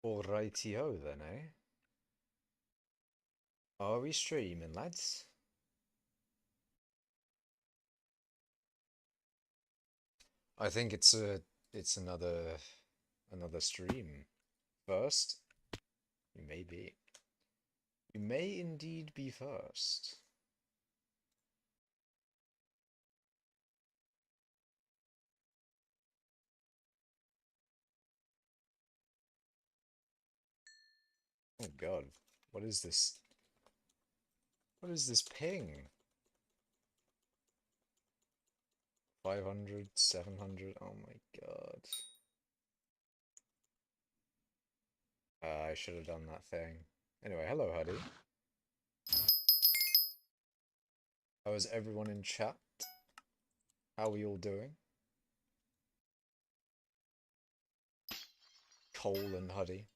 Alrightio then, eh? Are we streaming, lads? I think it's another stream. First, you may be. You may indeed be first. Oh god, what is this? What is this ping? 500, 700. Oh my god. I should have done that thing. Anyway, hello, Huddy. How is everyone in chat? How are we all doing? Cole and Huddy.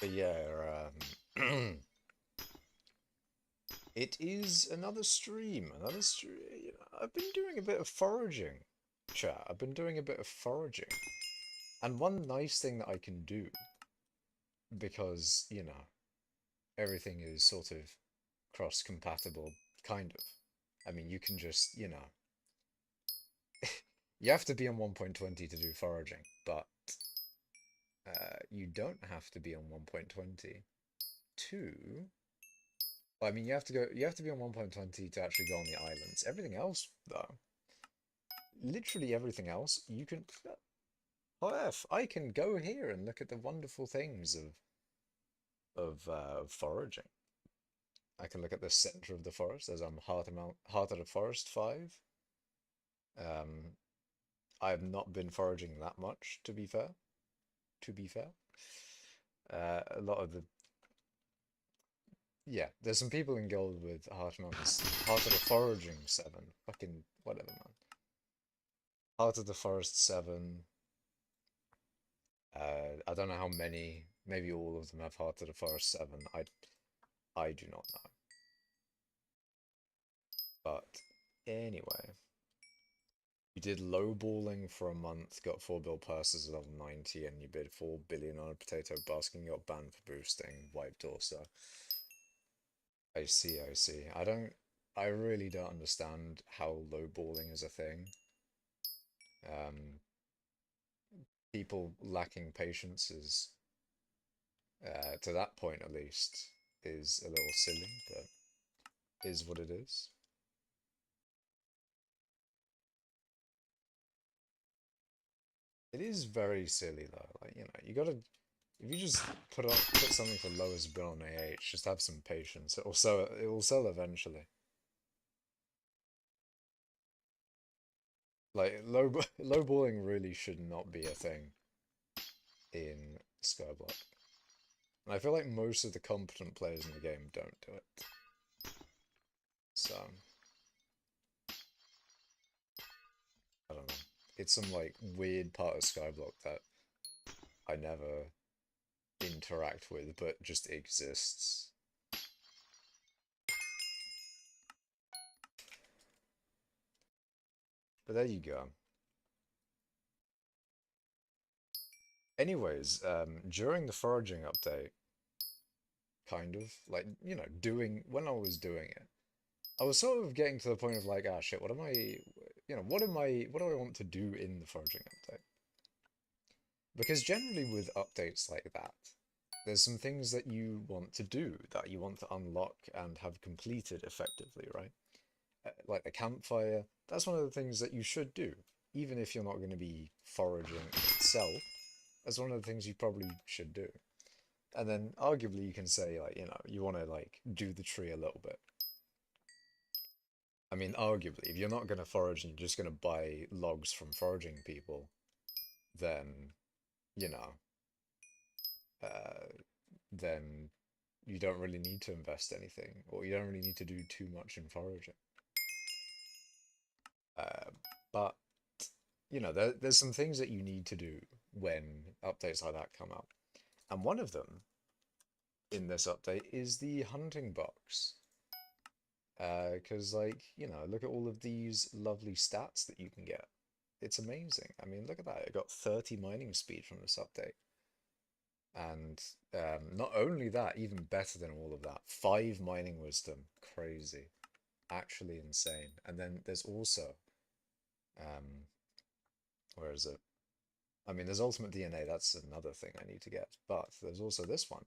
But yeah, it is another stream. Another stream. I've been doing a bit of foraging, chat. I've been doing a bit of foraging. And one nice thing that I can do, because, everything is sort of cross-compatible, kind of. I mean, you can just, you have to be on 1.20 to do foraging, but you don't have to be on 1.20 to... Well, I mean, you have to be on 1.20 to actually go on the islands. Everything else, though, literally everything else, you can... Oh, F, I can go here and look at the wonderful things of foraging. I can look at the center of the forest as I'm Heart of the Forest 5. Um, I have not been foraging that much, to be fair. To be fair. A lot of the... Yeah, there's some people in Guild with Heart of the Foraging 7. Fucking whatever, man. Heart of the Forest 7. I don't know how many. Maybe all of them have Heart of the Forest 7. I do not know. But anyway, you did lowballing for a month, got 4 bill purses at level 90, and you bid 4 billion on a potato basket and got banned for boosting, wiped also. I see, I see. I really don't understand how lowballing is a thing. Um, People lacking patience is, to that point at least, is a little silly, but is what it is. It is very silly though. Like, you gotta if you just put something for lowest bid on AH, just have some patience. It will sell eventually. Like lowballing really should not be a thing in skyblock. And I feel like most of the competent players in the game don't do it. So I don't know. It's some like weird part of skyblock that I never interact with, but just exists. But there you go. Anyways, during the foraging update, kind of, like, doing, when I was doing it, I was sort of getting to the point of like, ah, shit, what am I, what do I want to do in the foraging update? Because generally with updates like that, there's some things that you want to do, that you want to unlock and have completed effectively, right? Like the campfire, that's one of the things that you should do, even if you're not going to be foraging itself. That's one of the things you probably should do. And then arguably you can say, like, you want to like do the tree a little bit. I mean, arguably, if you're not going to forage and you're just going to buy logs from foraging people, then, you know, uh, then you don't really need to invest anything, or you don't really need to do too much in foraging. Uh, but, there's some things that you need to do when updates like that come up. And one of them in this update is the hunting box. Because, like, look at all of these lovely stats that you can get. It's amazing. I mean, look at that. I got 30 mining speed from this update. And not only that, even better than all of that, 5 mining wisdom. Crazy. Actually insane. And then there's also, um, where is it? I mean, there's Ultimate DNA. That's another thing I need to get. But there's also this one.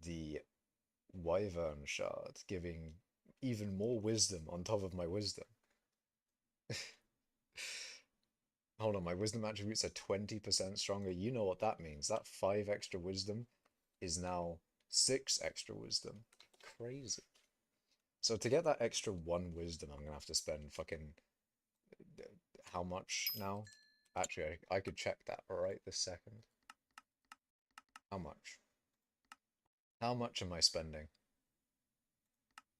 The Wyvern Shard, giving even more wisdom on top of my wisdom. Hold on, my wisdom attributes are 20% stronger. You know what that means. That 5 extra wisdom is now 6 extra wisdom. Crazy. So to get that extra 1 wisdom, I'm gonna have to spend fucking how much now? Actually, I could check that right this second. How much? How much am I spending?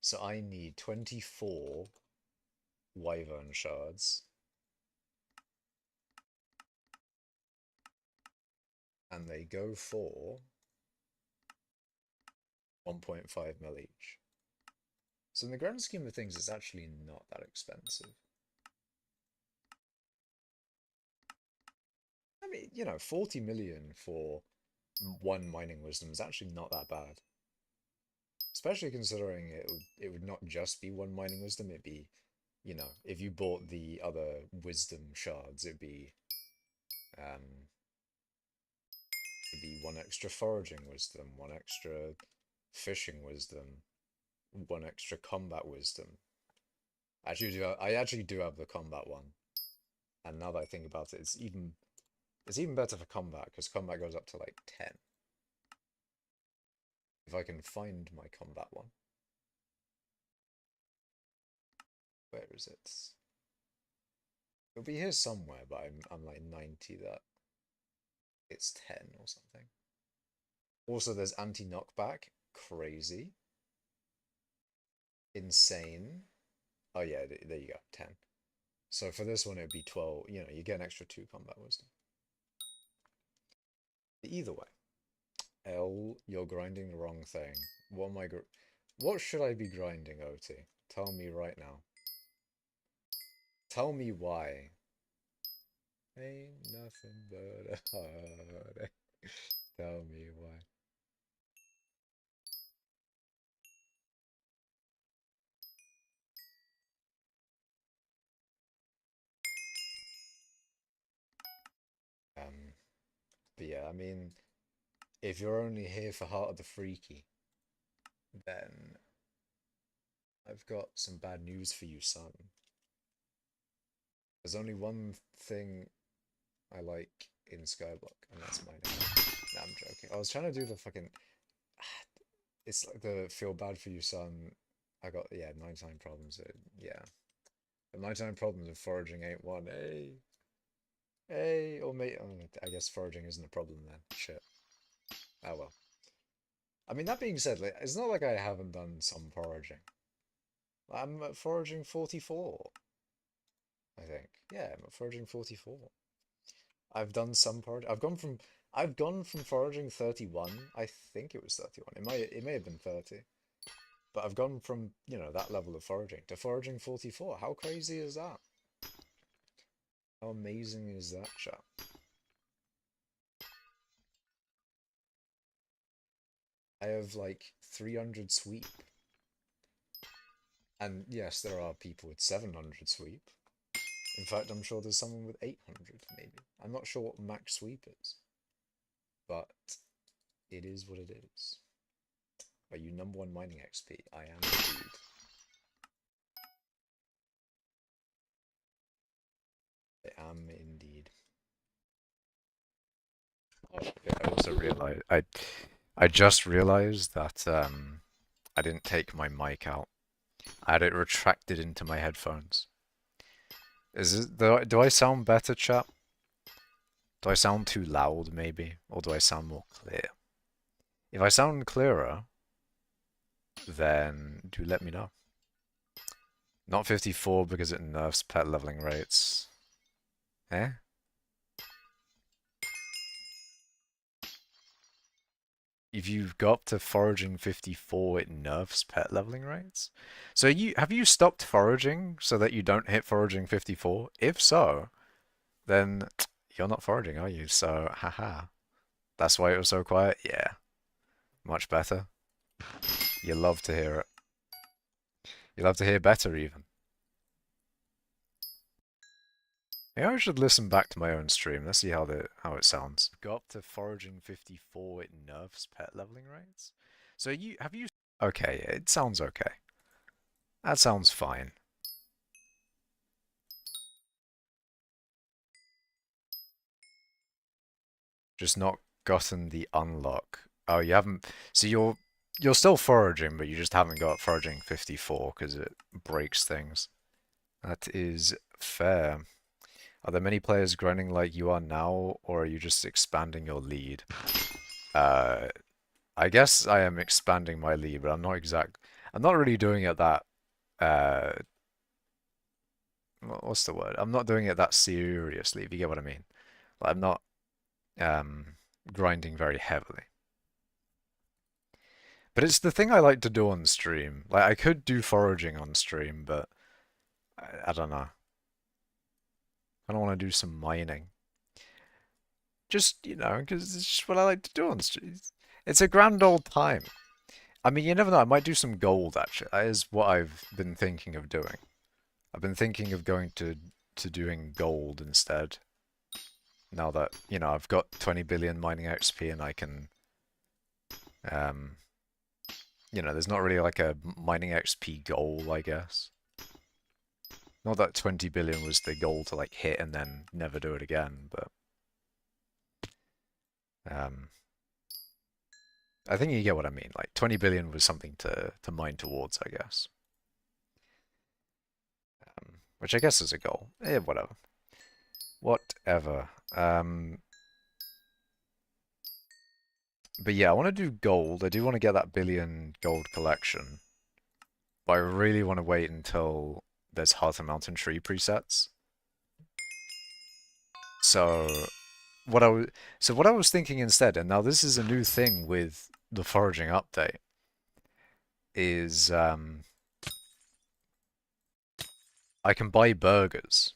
So I need 24 Wyvern shards. And they go for 1.5 mil each. So in the grand scheme of things, it's actually not that expensive. I mean, 40 million for 1 mining wisdom is actually not that bad. Especially considering it would not just be 1 mining wisdom, it'd be, if you bought the other wisdom shards, um, it'd be 1 extra foraging wisdom, 1 extra fishing wisdom, 1 extra combat wisdom. I actually do have the combat one. And now that I think about it, it's even better for combat, because combat goes up to like 10. If I can find my combat one. Where is it? It'll be here somewhere, but I'm like 90 that it's 10 or something. Also, there's anti-knockback. Crazy. Insane. Oh yeah, there you go, 10. So for this one, it'd be 12. You get an extra 2 combat wisdom. Either way. L, you're grinding the wrong thing. What should I be grinding, OT? Tell me right now. Tell me why. Ain't nothing but a heartache. Tell me why. But yeah, I mean, if you're only here for Heart of the Freaky, then I've got some bad news for you, son. There's only one thing I like in Skyblock, and that's mining. Nah, I'm joking. I was trying to do the fucking... It's like the feel bad for you, son. I got, yeah, 99 problems. Yeah. The 99 problems of foraging ain't one. Hey. Hey, or mate, I guess foraging isn't a problem then. Shit. Oh well. I mean, that being said, like, it's not like I haven't done some foraging. I'm at foraging 44, I think. Yeah, I'm at foraging 44. I've done some foraging. I've gone from foraging 31. I think it was 31. It may have been 30. But I've gone from, that level of foraging to foraging 44. How crazy is that? How amazing is that, chat? I have like 300 sweep. And yes, there are people with 700 sweep. In fact, I'm sure there's someone with 800, maybe. I'm not sure what max sweep is. But it is what it is. Are you #1 mining XP? I am indeed. I am indeed. Oh, I also realized I just realized that I didn't take my mic out. I had it retracted into my headphones. Do I sound better, chap? Do I sound too loud, maybe? Or do I sound more clear? If I sound clearer, then do let me know. Not 54 because it nerfs pet leveling rates. Eh? If you go up to foraging 54, it nerfs pet leveling rates. So have you stopped foraging so that you don't hit foraging 54? If so, then you're not foraging, are you? So, haha. That's why it was so quiet? Yeah, much better. You love to hear it. You love to hear better, even. Maybe I should listen back to my own stream. Let's see how it sounds. Go up to foraging 54, it nerfs pet leveling rates. So have you okay, it sounds okay. That sounds fine. Just not gotten the unlock. Oh, you haven't. So you're still foraging, but you just haven't got foraging 54 because it breaks things. That is fair. Are there many players grinding like you are now, or are you just expanding your lead? Uh, I guess I am expanding my lead, but I'm not really doing it that uh what's the word? I'm not doing it that seriously, if you get what I mean. Like, I'm not um grinding very heavily. But it's the thing I like to do on stream. Like, I could do foraging on stream, but I don't know. I don't want to do some mining. Just, because it's just what I like to do on stream. It's a grand old time. I mean, you never know. I might do some gold, actually. That is what I've been thinking of doing. I've been thinking of going to doing gold instead. Now that, I've got 20 billion mining XP and I can, there's not really like a mining XP goal, I guess. Not that 20 billion was the goal to like hit and then never do it again, but I think you get what I mean. Like 20 billion was something to mine towards, I guess. Which I guess is a goal. Whatever. Whatever. But yeah, I want to do gold. I do want to get that billion gold collection. But I really want to wait until there's Heart and Mountain Tree presets. So what I was thinking instead, and now this is a new thing with the foraging update, is I can buy burgers.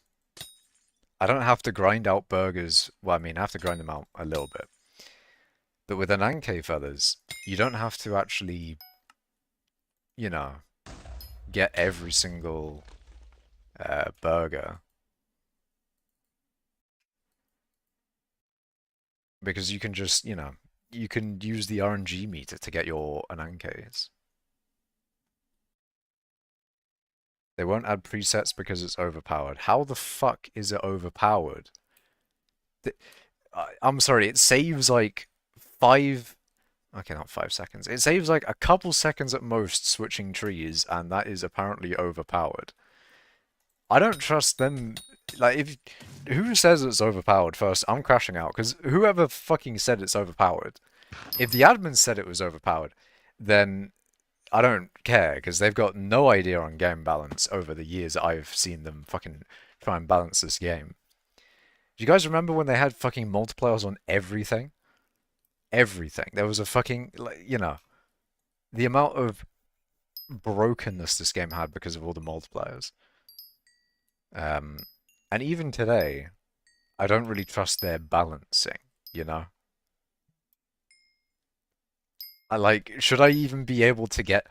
I don't have to grind out burgers. Well, I mean, I have to grind them out a little bit. But with an Anke feathers, you don't have to actually, get every single burger. Because you can just, you can use the RNG meter to get your Anankes. They won't add presets because it's overpowered. How the fuck is it overpowered? I'm sorry, it saves like 5... Okay, not 5 seconds. It saves like a couple seconds at most switching trees, and that is apparently overpowered. I don't trust them. Like, who says it's overpowered first? I'm crashing out, because whoever fucking said it's overpowered, if the admin said it was overpowered, then I don't care, because they've got no idea on game balance over the years I've seen them fucking try and balance this game. Do you guys remember when they had fucking multipliers on everything? Everything. There was a fucking, the amount of brokenness this game had because of all the multipliers. And even today, I don't really trust their balancing, should I even be able to get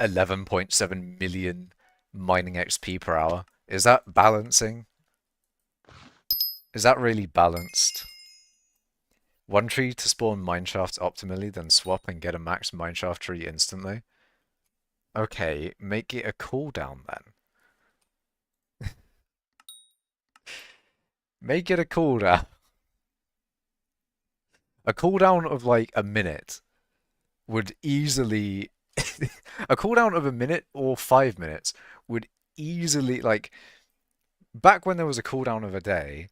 11.7 million mining XP per hour? Is that balancing? Is that really balanced? One tree to spawn mineshafts optimally, then swap and get a max mineshaft tree instantly? Okay, make it a cooldown then. Make it a cooldown. A cooldown of like a minute would easily... a cooldown of a minute or 5 minutes would easily, like... Back when there was a cooldown of a day,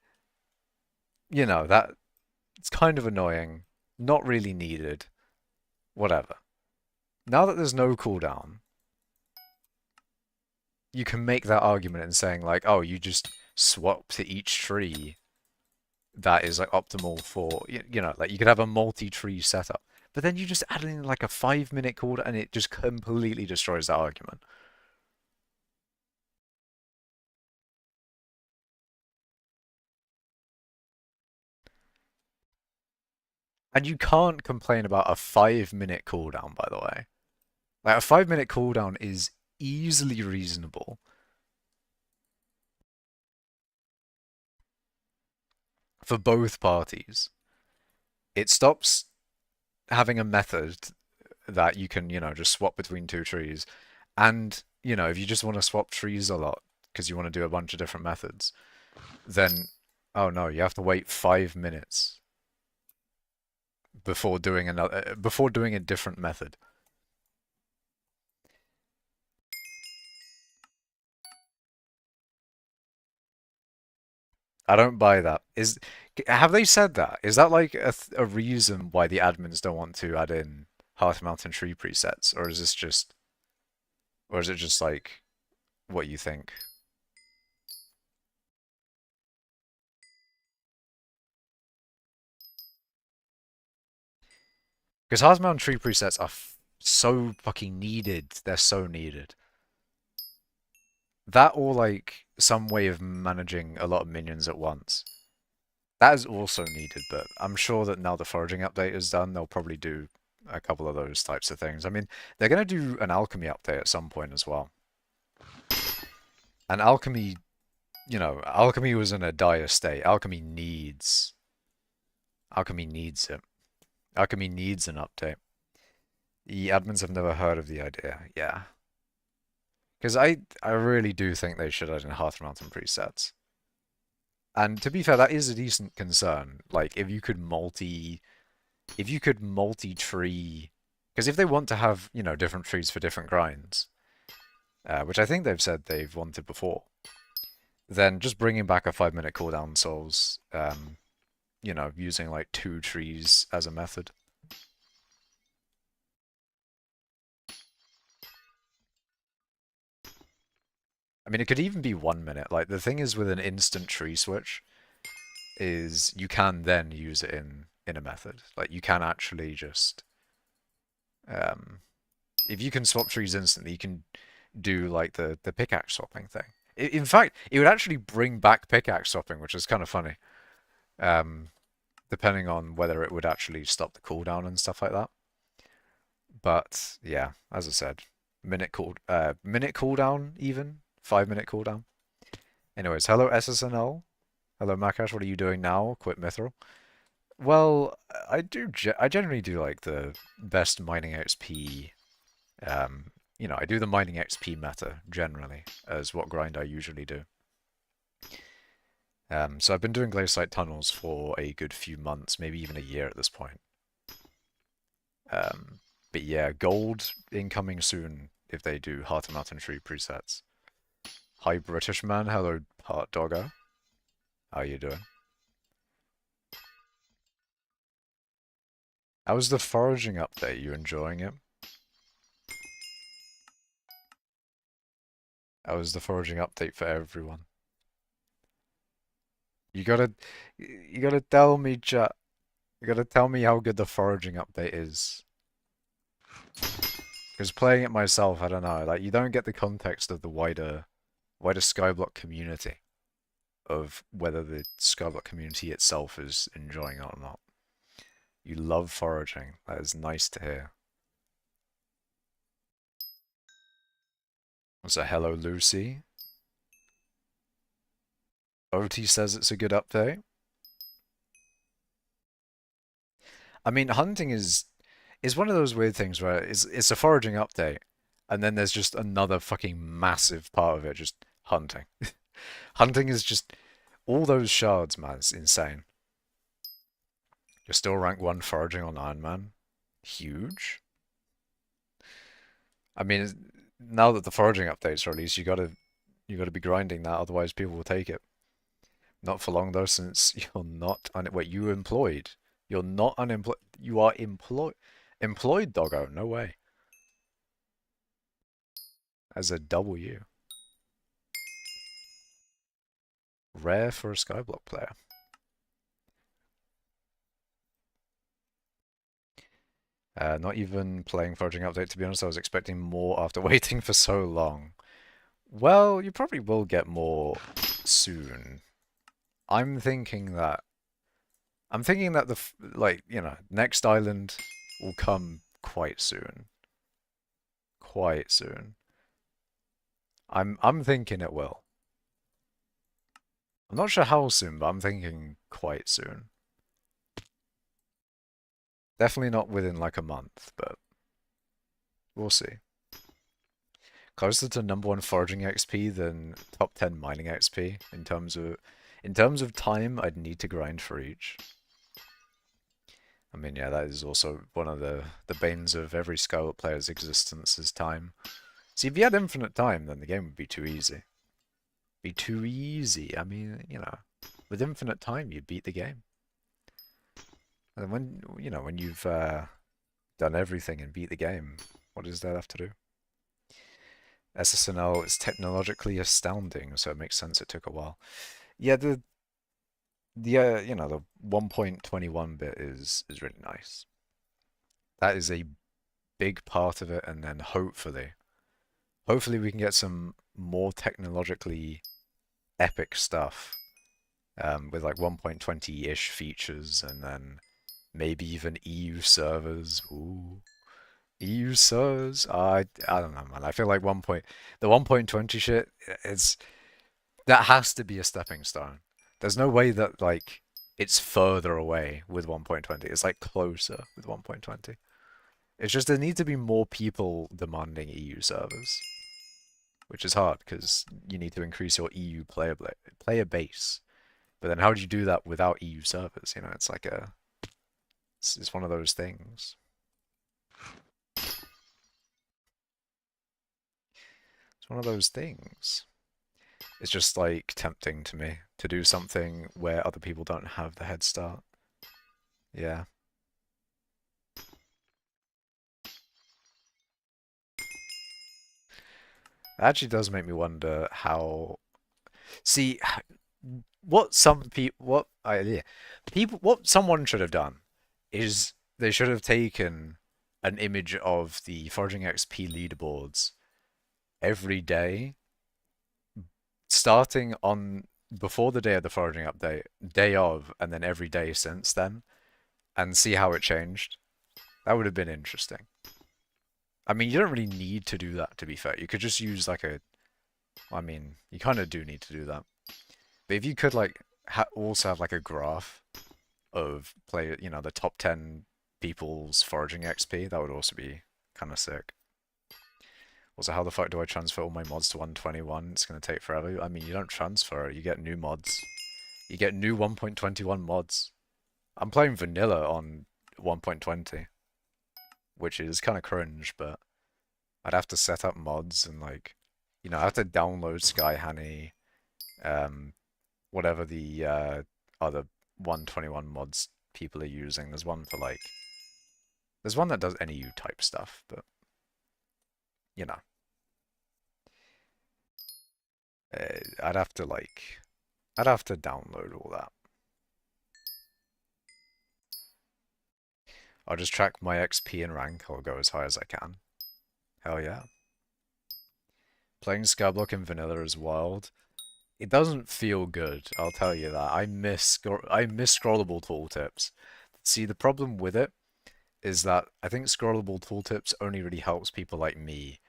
that... It's kind of annoying. Not really needed. Whatever. Now that there's no cooldown, you can make that argument in saying, like, oh, you just swap to each tree that is, like, optimal for, like, you could have a multi-tree setup. but then you just add in like a 5 minute cooldown and it just completely destroys that argument. And you can't complain about a 5 minute cooldown, by the way. Like a 5 minute cooldown is easily reasonable for both parties. It stops having a method that you can, just swap between two trees. And, if you just want to swap trees a lot because you want to do a bunch of different methods, then, oh no, you have to wait 5 minutes before doing a different method. I don't buy that. Have they said that? Is that like a reason why the admins don't want to add in Heart Mountain tree presets, or is it just like what you think? Because Heart Mountain tree presets are so fucking needed. They're so needed. That or like some way of managing a lot of minions at once. That is also needed, but I'm sure that now the foraging update is done, they'll probably do a couple of those types of things. I mean, they're going to do an alchemy update at some point as well. And alchemy, alchemy was in a dire state. Alchemy needs it. Alchemy needs an update. The admins have never heard of the idea. Yeah. Because I really do think they should add in Hearth Mountain presets. And to be fair, that is a decent concern. Like, if you could multi-tree, because if they want to have, different trees for different grinds, which I think they've said they've wanted before, then just bringing back a 5 minute cooldown solves, using like two trees as a method. I mean, it could even be 1 minute. Like, the thing is with an instant tree switch is you can then use it in a method. Like, you can actually just, um, if you can swap trees instantly, you can do like the pickaxe swapping thing. In fact, it would actually bring back pickaxe swapping, which is kind of funny. Um, Depending on whether it would actually stop the cooldown and stuff like that. But yeah, as I said, minute cooldown even 5 minute cooldown. Anyways, hello SSNL. Hello Makash, what are you doing now? Quit Mithril. Well, I generally do like the best mining XP. I do the mining XP meta generally as what grind I usually do. So I've been doing Glaciite tunnels for a good few months, maybe even a year at this point. But yeah, gold incoming soon if they do Heart of Mountain Tree presets. Hi British man, hello Heart Dogger. How you doing? How was the foraging update? You enjoying it? How was the foraging update for everyone? You gotta, you gotta tell me, chat. You gotta tell me how good the foraging update is. Because playing it myself, I don't know. Like, you don't get the context of the wider skyblock community, of whether the skyblock community itself is enjoying it or not. You love foraging. That is nice to hear. So hello Lucy. OT says it's a good update. I mean, hunting is one of those weird things where it's a foraging update, and then there's just another fucking massive part of it, just hunting. Hunting is just all those shards, man. It's insane. You're still rank 1 foraging on Iron Man. Huge. I mean, now that the foraging update's released, you gotta be grinding that, otherwise people will take it. Not for long though, since you're not wait, you employed. You're not unemployed. You are employed, doggo. No way. As a W. Rare for a skyblock player. Not even playing Foraging Update, to be honest. I was expecting more after waiting for so long. Well, you probably will get more soon. I'm thinking that next island will come quite soon. Quite soon. I'm thinking it will. I'm not sure how soon, but I'm thinking quite soon. Definitely not within like a month, but we'll see. Closer to number one foraging XP than top 10 mining XP in terms of time, I'd need to grind for each. I mean, yeah, that is also one of the banes of every Skyward player's existence is time. See, if you had infinite time, then the game would be too easy. Be too easy. I mean, with infinite time, you'd beat the game. And when you've done everything and beat the game, what does that have to do? SSNL is technologically astounding, so it makes sense it took a while. Yeah, the 1.21 bit is really nice. That is a big part of it, and then hopefully we can get some more technologically epic stuff with like 1.20-ish features, and then maybe even EU servers. Ooh, EU servers. I don't know, man. I feel like the 1.20 shit that has to be a stepping stone. There's no way that like it's further away with 1.20. It's like closer with 1.20. It's just there need to be more people demanding EU servers, which is hard because you need to increase your EU player base. But then how do you do that without EU servers? It's like it's one of those things. It's one of those things. It's just like tempting to me to do something where other people don't have the head start. Yeah. It actually does make me wonder how. See, what some people, what someone should have done is they should have taken an image of the Foraging XP leaderboards every day, starting on before the day of the Foraging update, day of, and then every day since then, and see how it changed. That would have been interesting. I mean, you don't really need to do that, to be fair. You could just use like I mean, you kind of do need to do that. But if you could like also have like a graph of the top 10 people's foraging XP, that would also be kind of sick. Also, how the fuck do I transfer all my mods to 121? It's going to take forever. I mean, you don't transfer it, you get new mods. You get new 1.21 mods. I'm playing vanilla on 1.20, which is kind of cringe, but I'd have to set up mods and like, I have to download Sky Honey, um, whatever the other 121 mods people are using. There's one that does NEU type stuff, but you know, I'd have to download all that. I'll just track my XP and rank. I'll go as high as I can. Hell yeah. Playing skyblock in vanilla is wild. It doesn't feel good, I'll tell you that. I miss scrollable tooltips. See, the problem with it is that I think scrollable tooltips only really helps people like me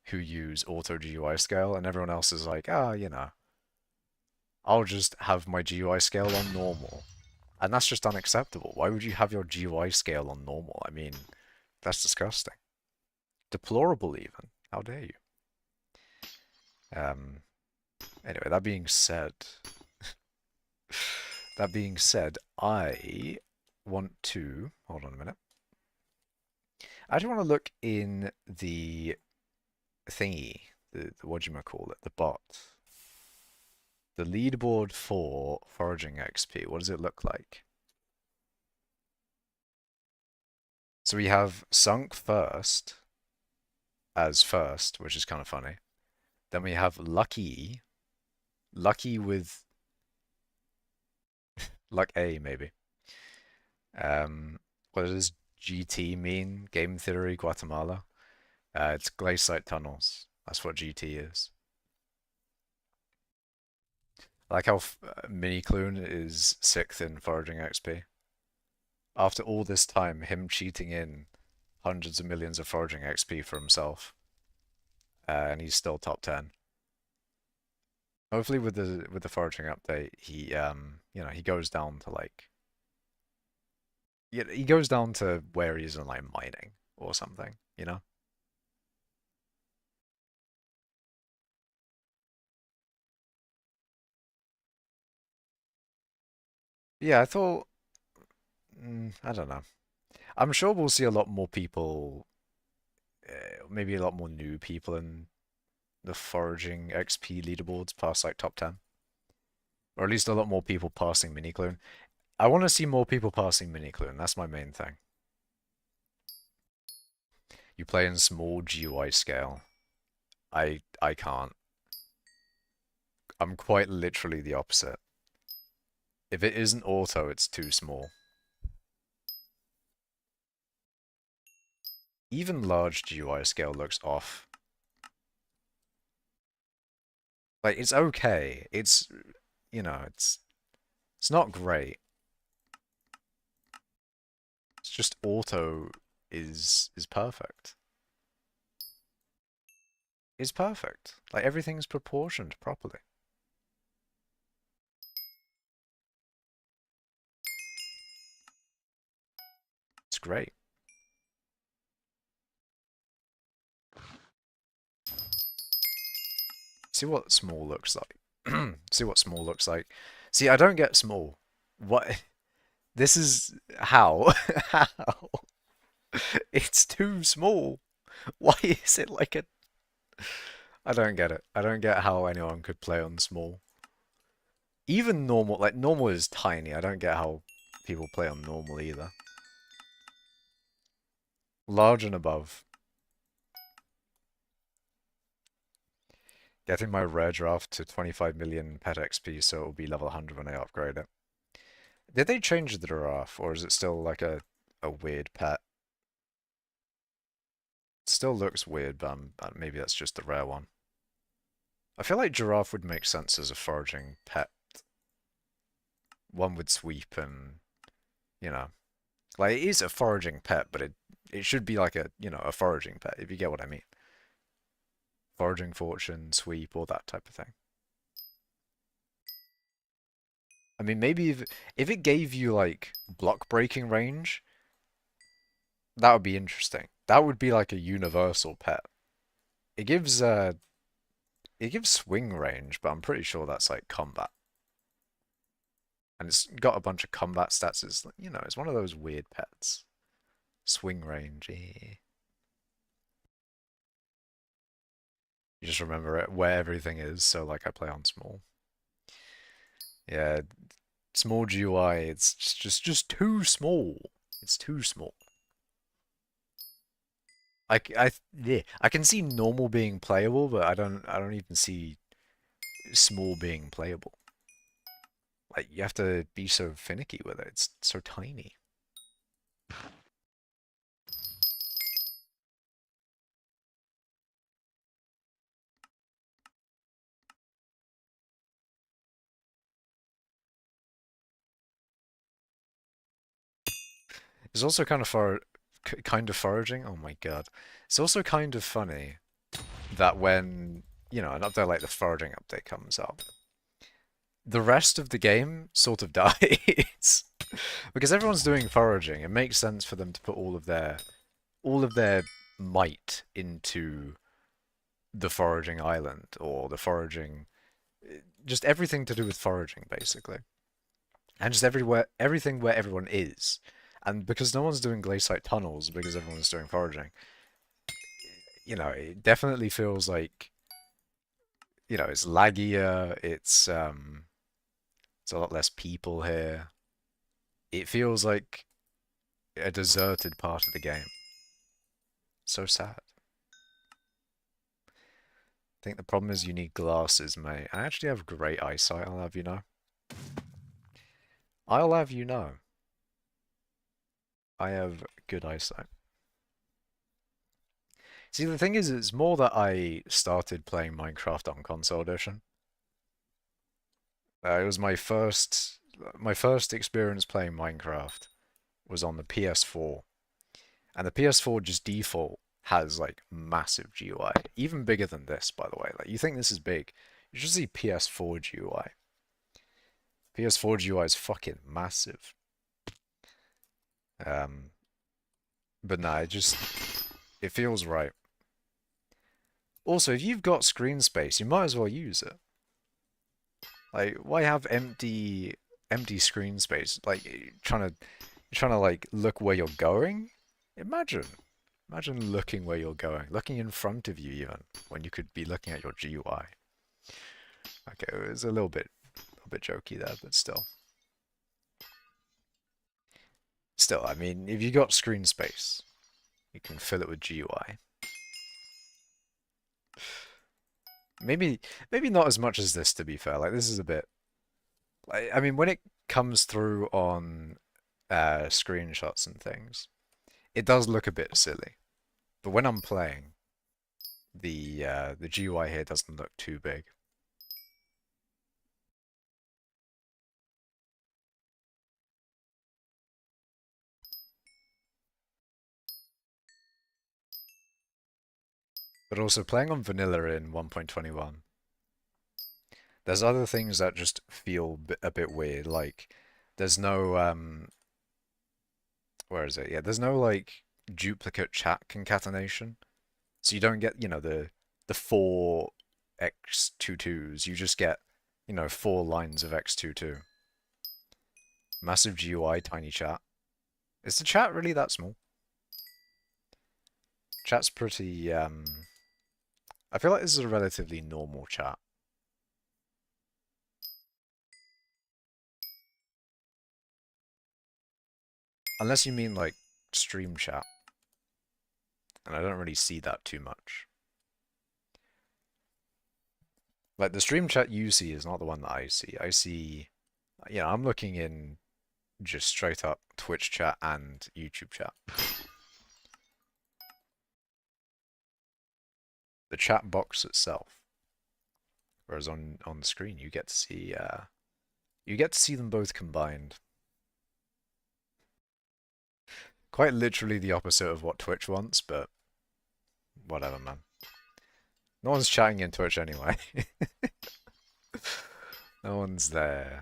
who use auto GUI scale, and everyone else is like, I'll just have my GUI scale on normal. And that's just unacceptable. Why would you have your GUI scale on normal? I mean, that's disgusting. Deplorable even. How dare you? Anyway, I want to hold on a minute. I just want to look in the thingy, the whatchamacallit, the bot. The leaderboard for foraging XP. What does it look like? So we have Sunk first as first, which is kind of funny. Then we have Lucky with Luck A maybe. Well, there's GT mean? Game Theory Guatemala? It's glaciate tunnels. That's what GT is. Like how Mini Clune is 6th in foraging XP. After all this time, him cheating in hundreds of millions of foraging XP for himself, and he's still top 10. Hopefully with the foraging update, he he goes down to like he goes down to where he's in like mining or something, you know? Yeah, I thought I don't know. I'm sure we'll see a lot more people, maybe a lot more new people in the foraging XP leaderboards past like top 10. Or at least a lot more people passing mini clone. I want to see more people passing mini clone. That's my main thing. You play in small GUI scale. I can't. I'm quite literally the opposite. If it isn't auto, it's too small. Even large GUI scale looks off. Like it's okay. It's it's not great. It's just auto is perfect. Is perfect. Like everything's proportioned properly. It's great. See what small looks like. See what small looks like. See, I don't get small. What? This is how? How? It's too small. Why is it like a... I don't get it. I don't get how anyone could play on small. Even normal, like normal is tiny. I don't get how people play on normal either. Large and above. Getting my rare draft to 25 million pet XP so it will be level 100 when I upgrade it. Did they change the giraffe, or is it still like a weird pet? It still looks weird, but maybe that's just the rare one. I feel like giraffe would make sense as a foraging pet. One would sweep and, you know, like it is a foraging pet, but it should be like a, a foraging pet, if you get what I mean. Foraging fortune, sweep, all that type of thing. I mean, maybe if it gave you like block breaking range, that would be interesting. That would be like a universal pet. It gives it gives swing range, but I'm pretty sure that's like combat. And it's got a bunch of combat stats. It's it's one of those weird pets. Swing range. Eh. You just remember it where everything is, so like I play on small. Yeah, small GUI, it's just too small. It's too small. Yeah, I can see normal being playable, but I don't even see small being playable. Like you have to be so finicky with it. It's so tiny. It's also kind of foraging. Oh my God. It's also kind of funny that when, an update like the foraging update comes up, the rest of the game sort of dies. Because everyone's doing foraging. It makes sense for them to put all of their might into the foraging island or the foraging just everything to do with foraging basically. And just everything where everyone is. And because no one's doing glaciate tunnels because everyone's doing foraging, it definitely feels like, it's laggier, it's a lot less people here. It feels like a deserted part of the game. So sad. I think the problem is you need glasses, mate. I actually have great eyesight, I'll have you know. I'll have you know. I have good eyesight. See, the thing is, it's more that I started playing Minecraft on console edition. It was my first experience playing Minecraft was on the PS4, and the PS4 just default has like massive GUI, even bigger than this, by the way. Like you think this is big, you should see PS4 GUI. PS4 GUI is fucking massive. Um, but nah, it feels right. Also, if you've got screen space, you might as well use it. Like, why have empty screen space? Like, trying to like look where you're going? Imagine. Imagine looking where you're going, looking in front of you even, when you could be looking at your GUI. Okay, it was a little bit jokey there, but still. Still, I mean, if you got screen space, you can fill it with GUI. Maybe not as much as this, to be fair. Like, this is a bit... Like, I mean, when it comes through on screenshots and things, it does look a bit silly. But when I'm playing, the GUI here doesn't look too big. But also playing on vanilla in 1.21, there's other things that just feel a bit weird. Like there's no where is it? Yeah, there's no like duplicate chat concatenation. So you don't get, the four x22s. You just get, four lines of x22. Massive GUI, tiny chat. Is the chat really that small? Chat's pretty I feel like this is a relatively normal chat. Unless you mean like stream chat. And I don't really see that too much. Like the stream chat you see is not the one that I see. I see, I'm looking in just straight up Twitch chat and YouTube chat. The chat box itself. Whereas on the screen you get to see them both combined. Quite literally the opposite of what Twitch wants, but whatever, man. No one's chatting in Twitch anyway. No one's there.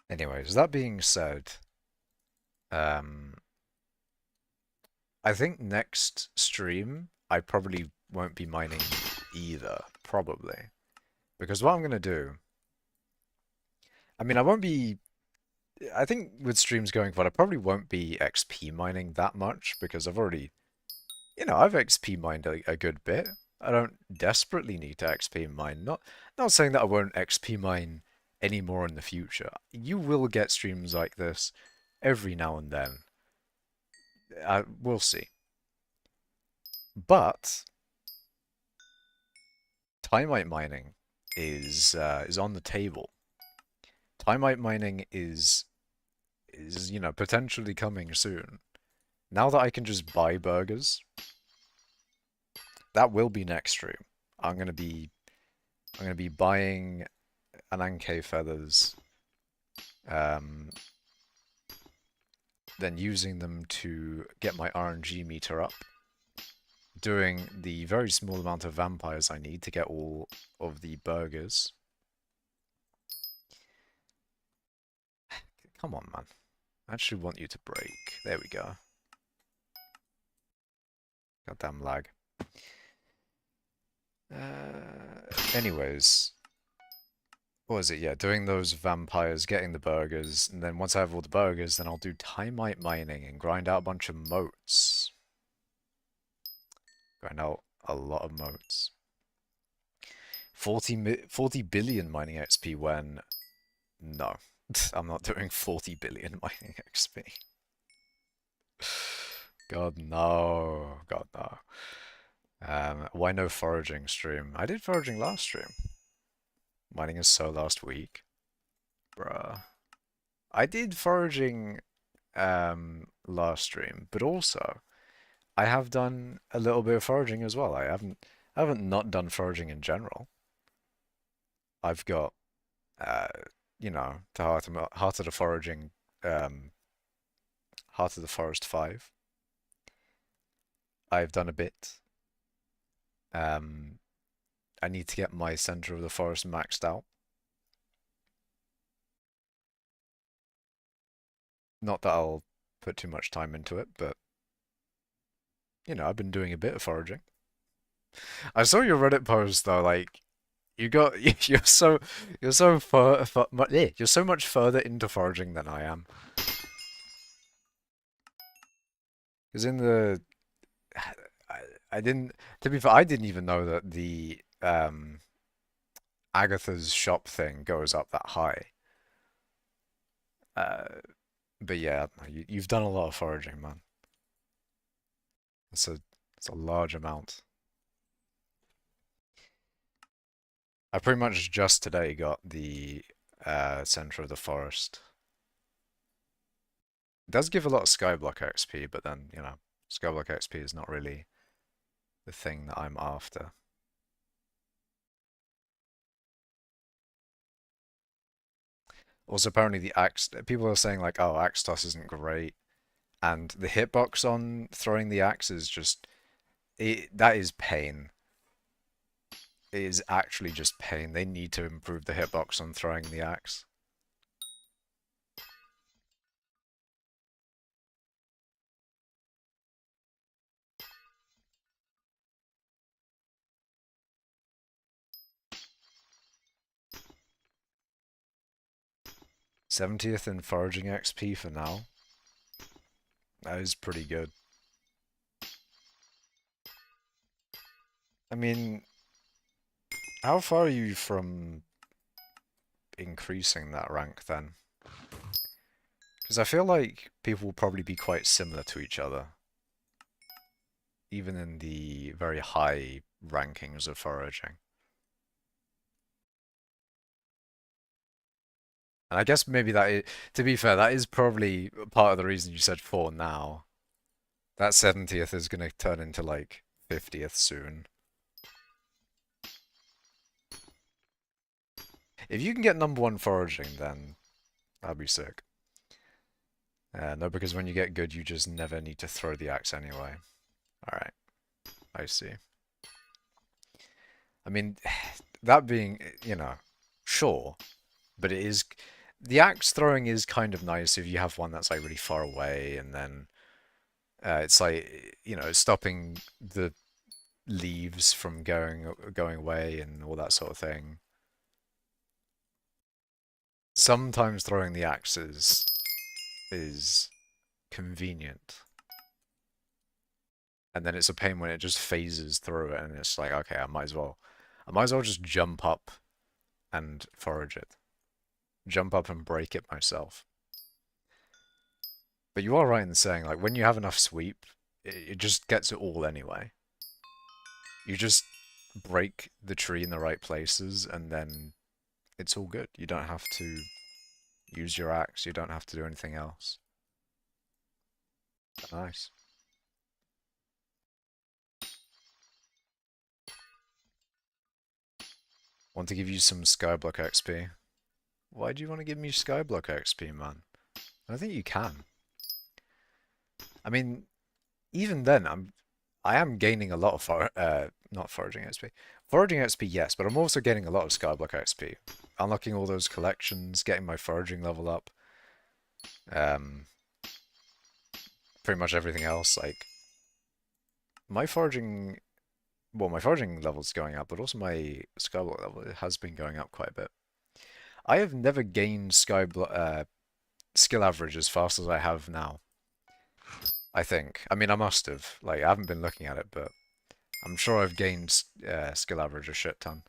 Anyways, that being said, um, I think next stream I probably won't be mining either, probably. Because what I'm gonna do, I mean, I think with streams going forward, I probably won't be XP mining that much because I've already, I've XP mined a good bit. I don't desperately need to XP mine. Not saying that I won't XP mine any more in the future. You will get streams like this every now and then. We'll see. But Timite mining is on the table. Timite mining is potentially coming soon. Now that I can just buy burgers, that will be next stream. I'm gonna be buying Ananke feathers, then using them to get my RNG meter up, doing the very small amount of vampires I need to get all of the burgers. Come on, man. I actually want you to break. There we go. Goddamn lag. Anyways, what was it? Yeah, doing those vampires, getting the burgers, and then once I have all the burgers, then I'll do Timite mining and grind out a bunch of moats. Grind out a lot of moats. 40 billion mining XP when... No. I'm not doing 40 billion mining XP. God no. God no. Why no foraging stream? I did foraging last stream. Mining is so last week. Bruh. I did foraging last stream, but also I have done a little bit of foraging as well. I haven't not done foraging in general. I've got uh the Heart of the Foraging um Heart of the Forest 5. I've done a bit. Um I need to get my Center of the Forest maxed out. Not that I'll put too much time into it, but I've been doing a bit of foraging. I saw your Reddit post though, like you got you're so much further into foraging than I am. Because in the I, I didn't to be fair, I didn't even know that the Agatha's shop thing goes up that high. Uh, but yeah, you've done a lot of foraging, man. It's a large amount. I pretty much just today got the center of the forest. It does give a lot of skyblock XP, but then, skyblock XP is not really the thing that I'm after. Also, apparently the axe, people are saying like, oh, axe toss isn't great, and the hitbox on throwing the axe is just, that is pain. It is actually just pain. They need to improve the hitbox on throwing the axe. '70th in foraging XP for now. That is pretty good. I mean, how far are you from increasing that rank then? Because I feel like people will probably be quite similar to each other, even in the very high rankings of foraging. And I guess maybe that is, to be fair, that is probably part of the reason you said 4 now. That 70th is going to turn into like 50th soon. If you can get #1 foraging, then that'd be sick. No, because when you get good, you just never need to throw the axe anyway. Alright, I see. I mean, that being, sure, but it is... The axe throwing is kind of nice if you have one that's like really far away, and then it's like, stopping the leaves from going away and all that sort of thing. Sometimes throwing the axes is convenient. And then it's a pain when it just phases through it and it's like, okay, I might as well just jump up and forage it. Jump up and break it myself. But you are right in saying, like, when you have enough sweep, it just gets it all anyway. You just break the tree in the right places and then it's all good. You don't have to use your axe, you don't have to do anything else. Nice. Want to give you some skyblock XP? Why do you want to give me skyblock XP, man? I think you can. I mean, even then, I am gaining a lot of not foraging XP. Foraging XP, yes, but I'm also getting a lot of skyblock XP. Unlocking all those collections, getting my foraging level up. Pretty much everything else, like my foraging level's going up, but also my skyblock level has been going up quite a bit. I have never gained skill average as fast as I have now. I think. I mean, I must have. Like, I haven't been looking at it, but I'm sure I've gained skill average a shit ton.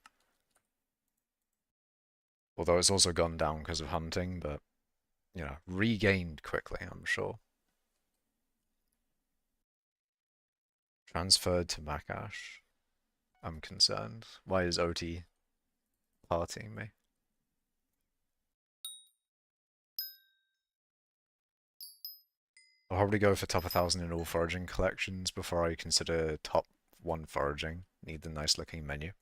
Although it's also gone down because of hunting, but regained quickly, I'm sure. Transferred to Makash. I'm concerned. Why is OT partying me? I'll probably go for top 1,000 in all foraging collections before I consider top 1 foraging. Need the nice looking menu.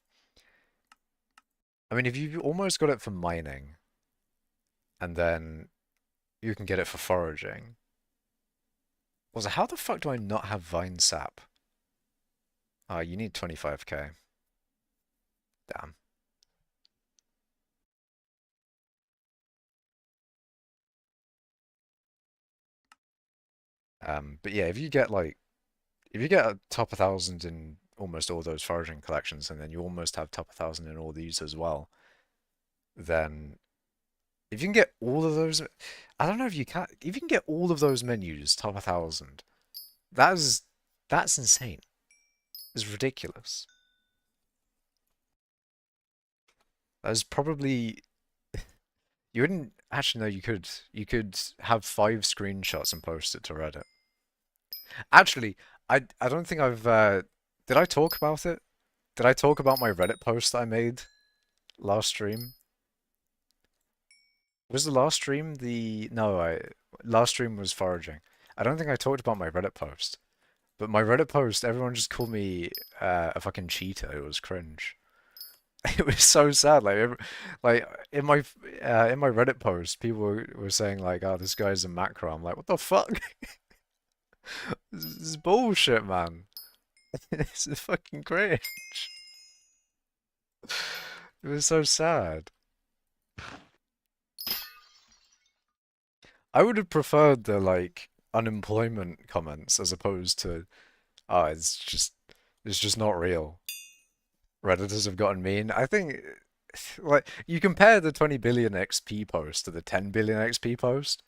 I mean, if you've almost got it for mining, and then you can get it for foraging. Also, how the fuck do I not have vine sap? Oh, you need 25k. Damn. But yeah, if you get a top 1,000 in almost all those foraging collections, and then you almost have top 1,000 in all these as well, then if you can get all of those, I don't know if you can. If you can get all of those menus top 1,000, that is that's insane. It's ridiculous. That is probably you wouldn't actually know you could have 5 screenshots and post it to Reddit. Actually, I don't think I've did I talk about it? Did I talk about my Reddit post that I made last stream? Was the last stream the no, I last stream was foraging. I don't think I talked about my Reddit post. But my Reddit post, everyone just called me a fucking cheater. It was cringe. It was so sad. Like in my Reddit post, people were saying like, "Oh, this guy's a macro." I'm like, "What the fuck? This is bullshit, man. This is fucking cringe." It was so sad. I would have preferred the like unemployment comments as opposed to, "Oh, it's just not real." Redditors have gotten mean. I think, like, you compare the 20 billion XP post to the 10 billion XP post.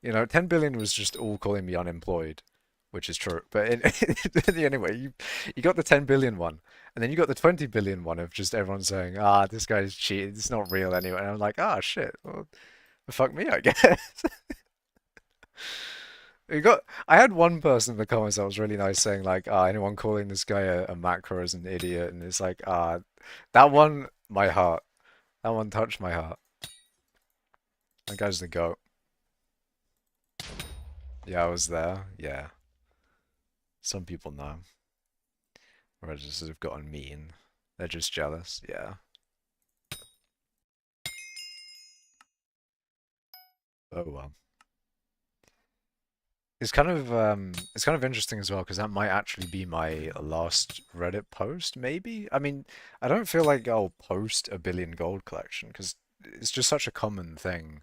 10 billion was just all calling me unemployed, which is true. But anyway, you got the 10 billion one, and then you got the 20 billion one of just everyone saying, "Ah, this guy's cheating. It's not real anyway." And I'm like, "Ah, shit. Well, fuck me, I guess." I had one person in the comments that was really nice saying like, anyone calling this guy a macro is an idiot, and it's like, that one, my heart. That one touched my heart. That guy's the goat. Yeah, I was there. Yeah. Some people know. Redditors have gotten mean. They're just jealous. Yeah. Oh well. It's kind of interesting as well because that might actually be my last Reddit post, maybe. I mean, I don't feel like I'll post a billion gold collection because it's just such a common thing.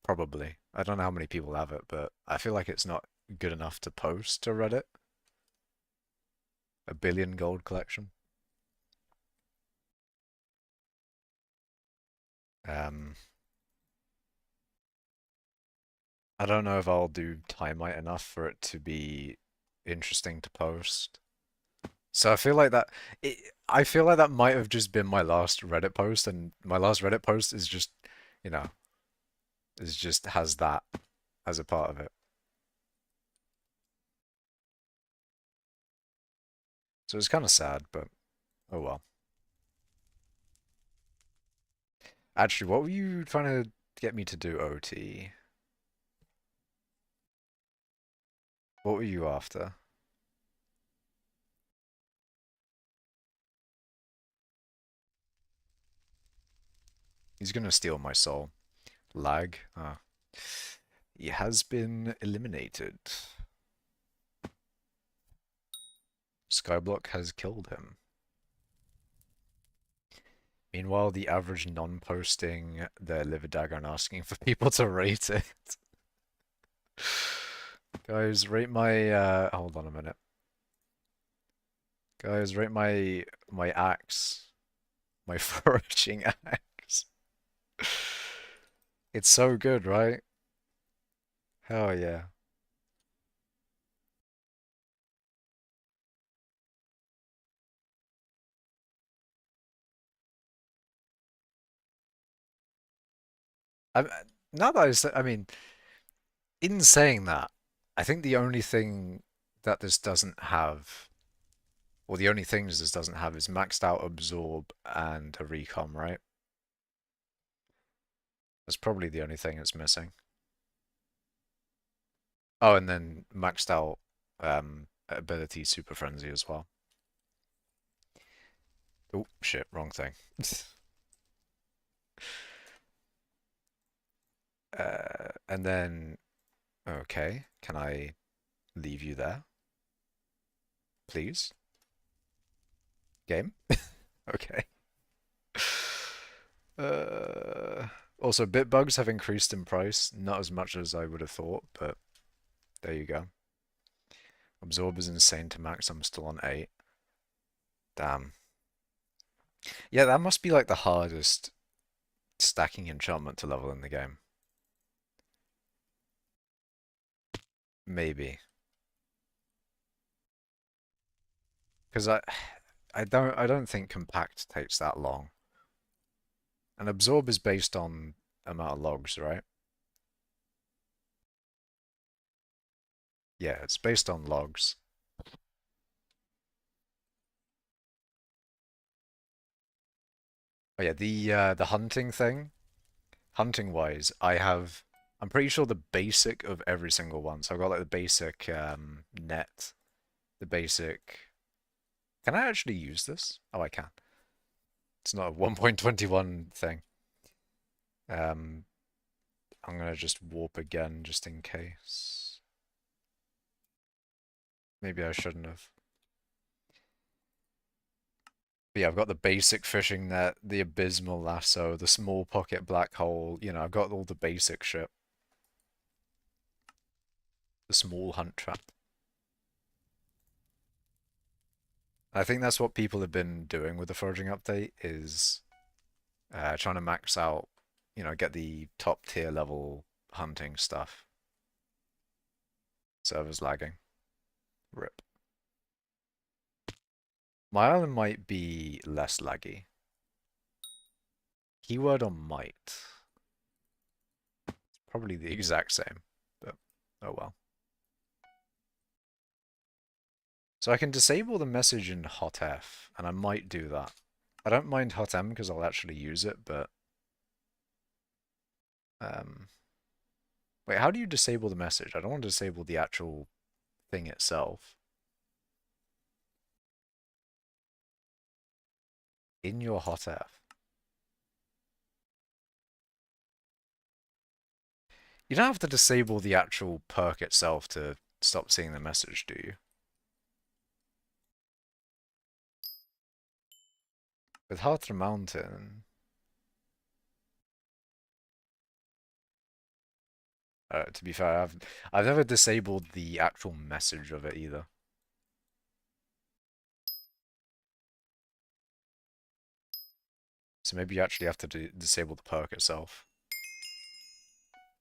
Probably. I don't know how many people have it, but I feel like it's not good enough to post to Reddit. A billion gold collection. Um, I don't know if I'll do Timite enough for it to be interesting to post. So I feel like that might have just been my last Reddit post, and my last Reddit post is just, you know, is just has that as a part of it. So it's kind of sad, but oh well. Actually, what were you trying to get me to do, OT? What were you after? He's gonna steal my soul. Lag. Ah. He has been eliminated. Skyblock has killed him. Meanwhile, the average non-posting their liver dagger and asking for people to rate it. Guys, rate my hold on a minute. Guys, rate my axe. My foraging axe. It's so good, right? Hell yeah. I Now that I mean, in saying that, I think the only thing that this doesn't have, or the only things this doesn't have, is maxed out absorb and a recom, right? That's probably the only thing it's missing. Oh, and then maxed out ability super frenzy as well. Oh shit, wrong thing. And then okay, can I leave you there, please? Game? Okay. Uh, Also, bit bugs have increased in price, not as much as I would have thought, but there you go. Absorb is insane to max. I'm still on 8. Damn. Yeah, that must be like the hardest stacking enchantment to level in the game. Maybe. Because I don't think compact takes that long. And absorb is based on amount of logs, right? Yeah, it's based on logs. Oh yeah, the hunting thing, hunting wise, I'm pretty sure the basic of every single one. So I've got like the basic net, the basic. Can I actually use this? Oh, I can. It's not a 1.21 thing. Um, I'm gonna just warp again just in case. Maybe I shouldn't have. But yeah, I've got the basic fishing net, the abysmal lasso, the small pocket black hole. I've got all the basic shit. The small hunt trap. I think that's what people have been doing with the foraging update is trying to max out, get the top tier level hunting stuff. Server's lagging. Rip. My island might be less laggy. Keyword on might. Probably the exact same, but oh well. So I can disable the message in hot F, and I might do that. I don't mind hot M because I'll actually use it, but um, wait, how do you disable the message? I don't want to disable the actual thing itself. In your hot F. You don't have to disable the actual perk itself to stop seeing the message, do you? With Hearth Mountain, to be fair, I've never disabled the actual message of it either. So maybe you actually have to disable the perk itself.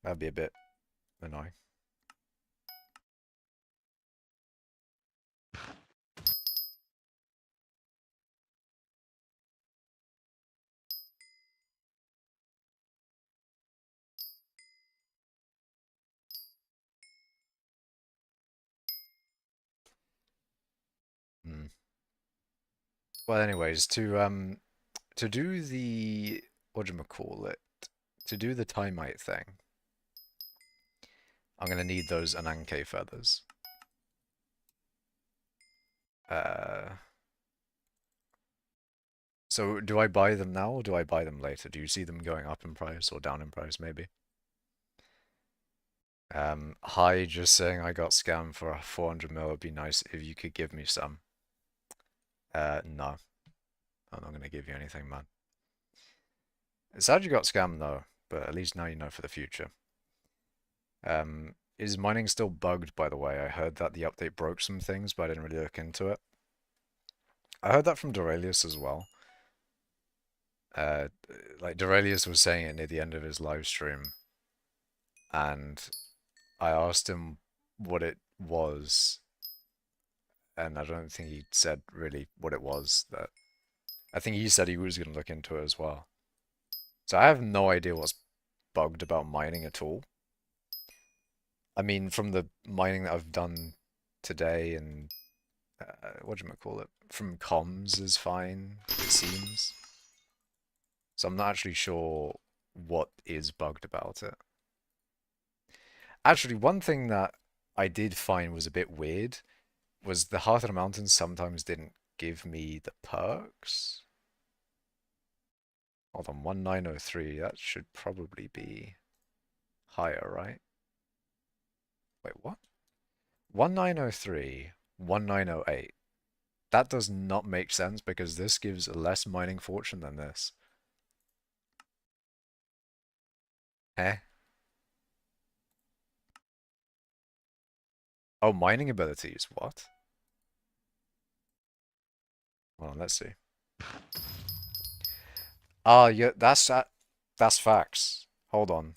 That'd be a bit annoying. Hmm. Well, anyways, to do the whatchamacallit, to do the Timite thing, I'm gonna need those Ananke feathers. Uh, so do I buy them now or do I buy them later? Do you see them going up in price or down in price maybe? Hi, just saying I got scammed for a 400 mil. It'd be nice if you could give me some. No, I'm not gonna give you anything, man. It's sad you got scammed though, but at least now you know for the future. Is mining still bugged, by the way? I heard that the update broke some things, but I didn't really look into it. I heard that from Dorelius as well. Uh, like Dorelius was saying it near the end of his live stream, and I asked him what it was, and I don't think he said really what it was. That I think he said he was going to look into it as well. So I have no idea what's bugged about mining at all. I mean, from the mining that I've done today and whatchamacallit, from comms is fine, it seems. So I'm not actually sure what is bugged about it. Actually, one thing that I did find was a bit weird was the Heart of the Mountains sometimes didn't give me the perks. Hold on, 1903, that should probably be higher, right? Wait, what? 1903, 1908. That does not make sense because this gives less mining fortune than this. Eh? Oh, mining abilities, what? Hold on, let's see. Ah, yeah, that's facts. Hold on.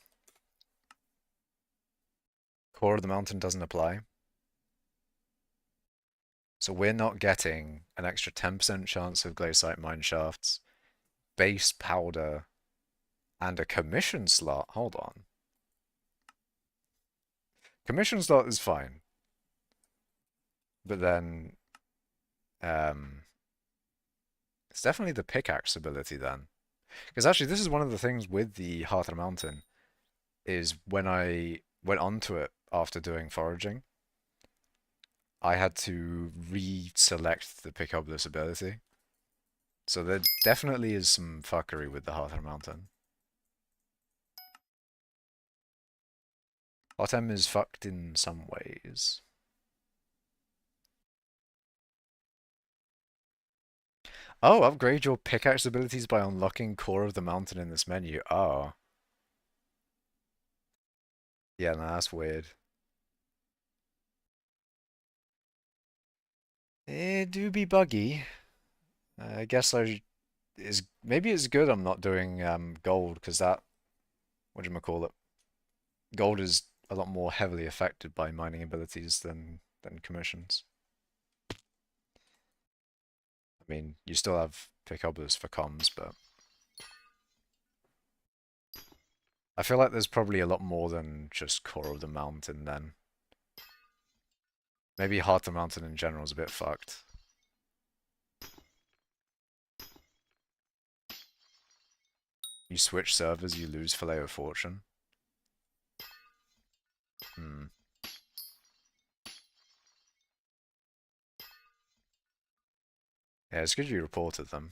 Core of the mountain doesn't apply. So we're not getting an extra 10% chance of glaciite mine shafts, base powder, and a commission slot. Hold on. Commission slot is fine. But then, it's definitely the pickaxe ability then. Because actually, this is one of the things with the Heart of the Mountain, is when I went onto it after doing foraging, I had to re-select the pick up this ability. So there definitely is some fuckery with the Heart of the Mountain. Hotem is fucked in some ways. Oh, upgrade your pickaxe abilities by unlocking Core of the Mountain in this menu. Oh. Yeah, no, that's weird. It do be buggy. I guess maybe it's good I'm not doing gold because that whatchamacallit, gold is a lot more heavily affected by mining abilities than commissions. I mean, you still have pickups for comms, but I feel like there's probably a lot more than just Core of the Mountain then. Maybe Heart of the Mountain in general is a bit fucked. You switch servers, you lose Fillet of Fortune. Hmm. Yeah, it's good you reported them.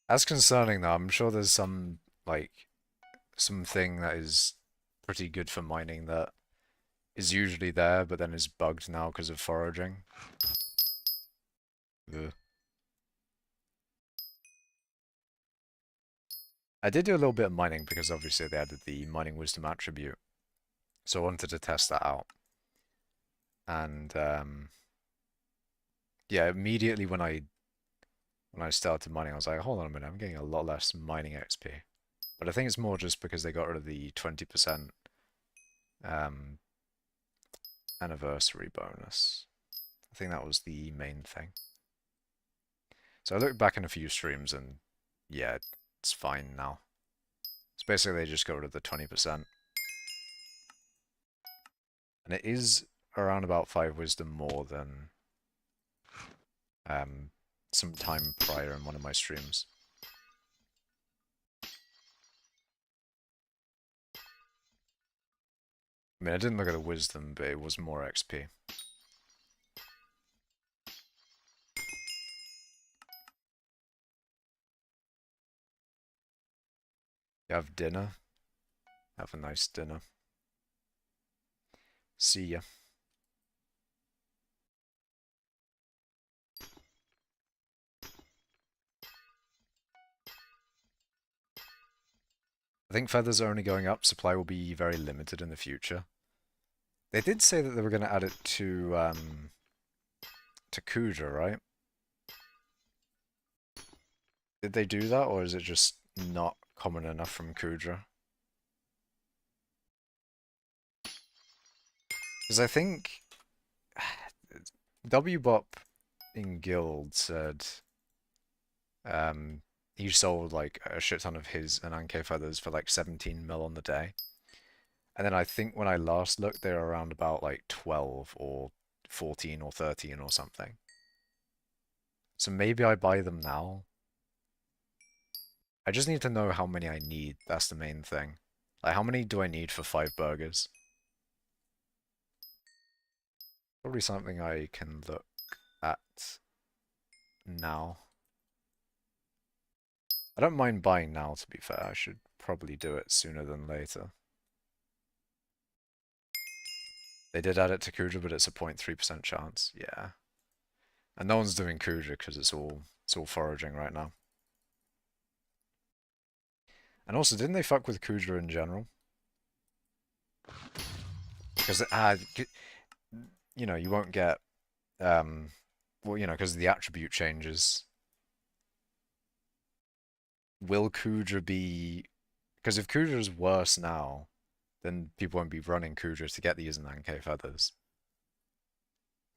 That's concerning though. I'm sure there's something that is pretty good for mining that is usually there, but then is bugged now because of foraging. Ugh. I did do a little bit of mining because obviously they added the mining wisdom attribute, so I wanted to test that out. And yeah, immediately when I started mining, I was like, hold on a minute, I'm getting a lot less mining XP. But I think it's more just because they got rid of the 20% anniversary bonus. I think that was the main thing. So I looked back in a few streams and yeah, it's fine now. It's basically they just got rid of the 20%. And it is around about 5 wisdom more than some time prior in one of my streams. I mean, I didn't look at the wisdom, but it was more XP. You have dinner. Have a nice dinner. See ya. I think feathers are only going up. Supply will be very limited in the future. They did say that they were going to add it to Kuja, right? Did they do that, or is it just not common enough from Kuja? Because I think WBOP in Guild said He sold like a shit ton of his Ananke feathers for like 17 mil on the day. And then I think when I last looked, they were around about like 12 or 14 or 13 or something. So maybe I buy them now. I just need to know how many I need. That's the main thing. Like, how many do I need for 5 burgers? Probably something I can look at now. I don't mind buying now, to be fair. I should probably do it sooner than later. They did add it to Kuja, but it's a 0.3% chance. Yeah. And no one's doing Kuja because it's all foraging right now. And also, didn't they fuck with Kuja in general? Because you know, you won't get well, you know, because the attribute changes. Will Kuja be? Because if Kuja is worse now, then people won't be running Kuja to get these Nanke feathers.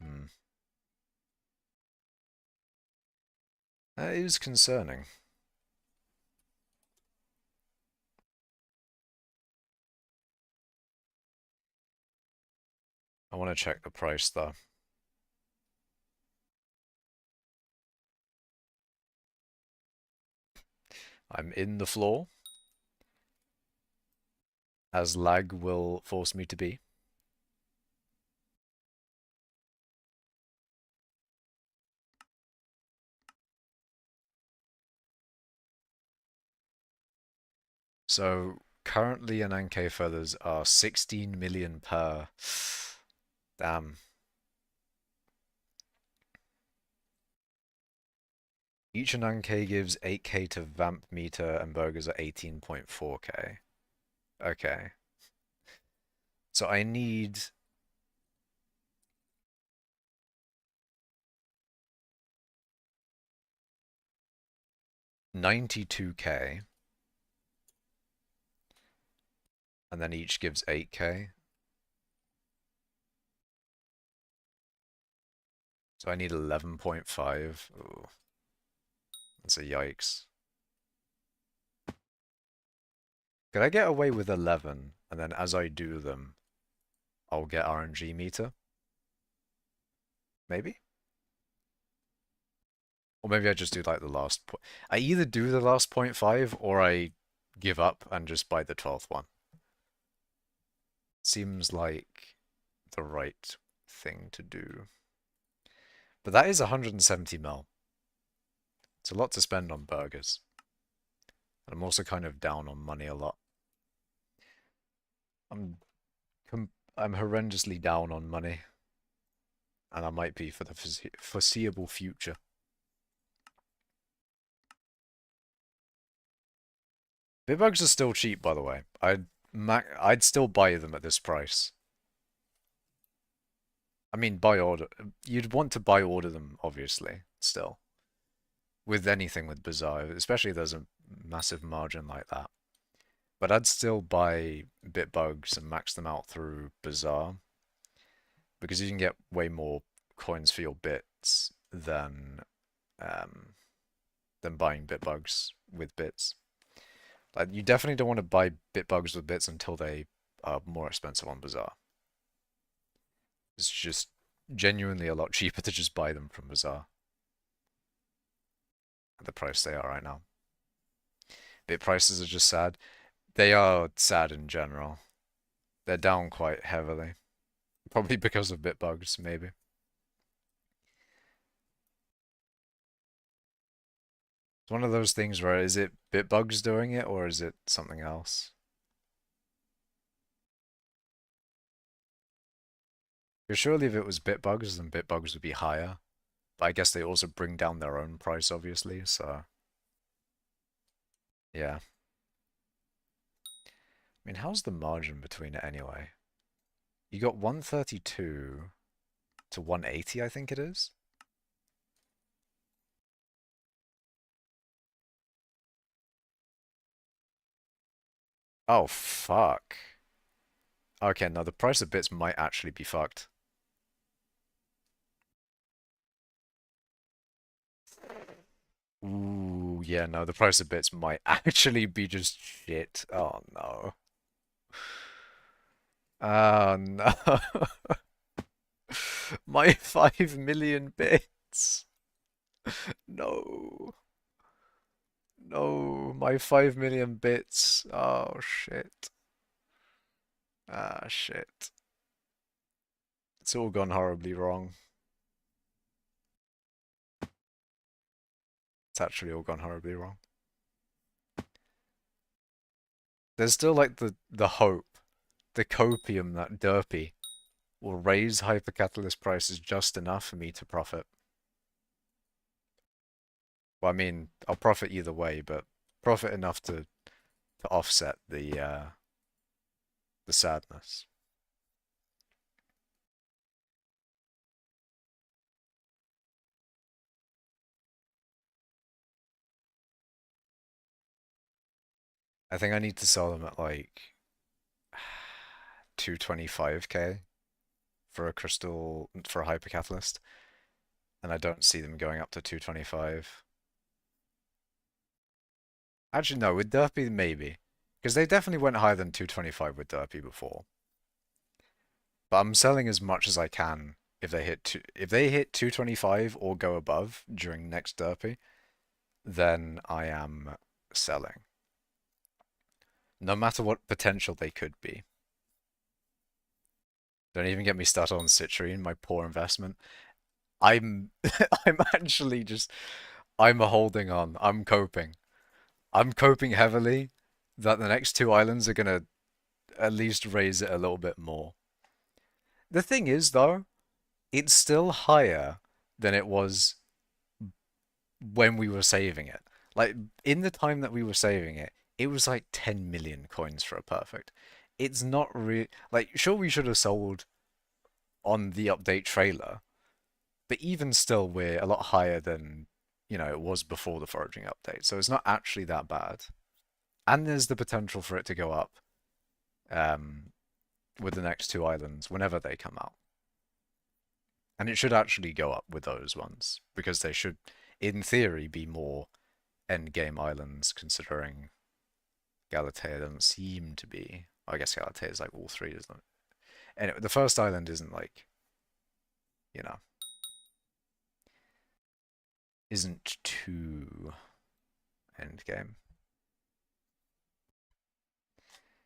Hmm. That is concerning. I want to check the price though. I'm in the floor, as lag will force me to be. So currently Ananke feathers are 16 million per. Damn. Each Ananke gives 8k to Vamp meter and burgers are 18.4k. Okay. So I need 92k, and then each gives 8k. So I need 11.5. Ooh, that's a yikes. Could I get away with 11, and then as I do them, I'll get RNG meter? Maybe? Or maybe I just do like the last point. I either do the last 0.5 or I give up and just buy the 12th one. Seems like the right thing to do. But that is 170 mil. It's a lot to spend on burgers. And I'm also kind of down on money a lot. I'm I'm horrendously down on money. And I might be for the foreseeable future. Bitbugs are still cheap, by the way. I'd still buy them at this price. I mean, buy order. You'd want to buy order them, obviously, still. With anything with Bazaar, especially if there's a massive margin like that. But I'd still buy Bitbugs and max them out through Bazaar. Because you can get way more coins for your bits um, than buying Bitbugs with bits. Like, you definitely don't want to buy Bitbugs with bits until they are more expensive on Bazaar. It's just genuinely a lot cheaper to just buy them from Bazaar at the price they are right now. Bit prices are just sad. They are sad in general. They're down quite heavily. Probably because of Bitbugs, maybe. It's one of those things where is it Bitbugs doing it or is it something else? Because surely if it was Bitbugs, then Bitbugs would be higher. But I guess they also bring down their own price, obviously, so yeah. I mean, how's the margin between it anyway? You got 132 to 180, I think it is. Oh, fuck. Okay, now the price of bits might actually be fucked. Ooh, yeah, no, the price of bits might actually be just shit. Oh no. Oh no. My 5 million bits. No. No, my 5 million bits. Oh shit. Ah shit. It's all gone horribly wrong. It's actually all gone horribly wrong. There's still like the hope, the copium that derpy will raise hypercatalyst prices just enough for me to profit. Well, I mean, I'll profit either way, but profit enough to offset the sadness. I think I need to sell them at like 225k for a crystal for a hypercatalyst, and I don't see them going up to 225. Actually, no, with Derpy maybe, because they definitely went higher than 225 with Derpy before. But I'm selling as much as I can if they hit 225 or go above during next Derpy, then I am selling. No matter what potential they could be. Don't even get me started on Citrine, my poor investment. I'm I'm actually just I'm holding on. I'm coping. I'm coping heavily that the next two islands are gonna at least raise it a little bit more. The thing is though, it's still higher than it was when we were saving it. Like in the time that we were saving it, it was like 10 million coins for a perfect. It's not really like sure we should have sold on the update trailer, but even still we're a lot higher than, it was before the foraging update. So it's not actually that bad. And there's the potential for it to go up um with the next two islands whenever they come out. And it should actually go up with those ones because they should in theory be more end game islands considering Galatea doesn't seem to be. I guess Galatea is like all three, isn't it? Anyway, the first island isn't like, you know, isn't too end game.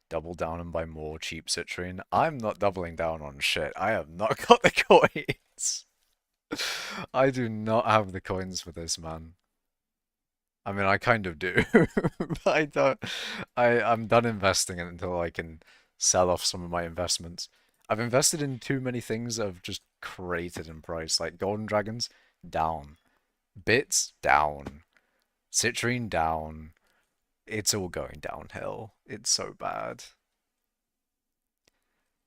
Double down and buy more cheap citrine. I'm not doubling down on shit. I have not got the coins. I do not have the coins for this, man. I mean, I kind of do, but I don't. I'm done investing until I can sell off some of my investments. I've invested in too many things that have just created in price, like golden dragons, down, bits down, citrine down. It's all going downhill. It's so bad.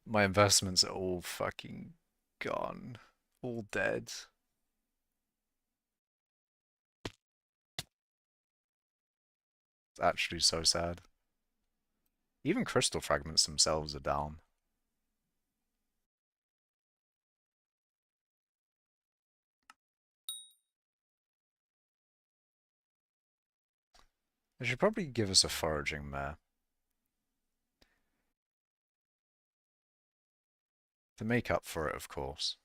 My investments are all fucking gone, all dead. It's actually so sad. Even crystal fragments themselves are down. They should probably give us a foraging mare. To make up for it, of course.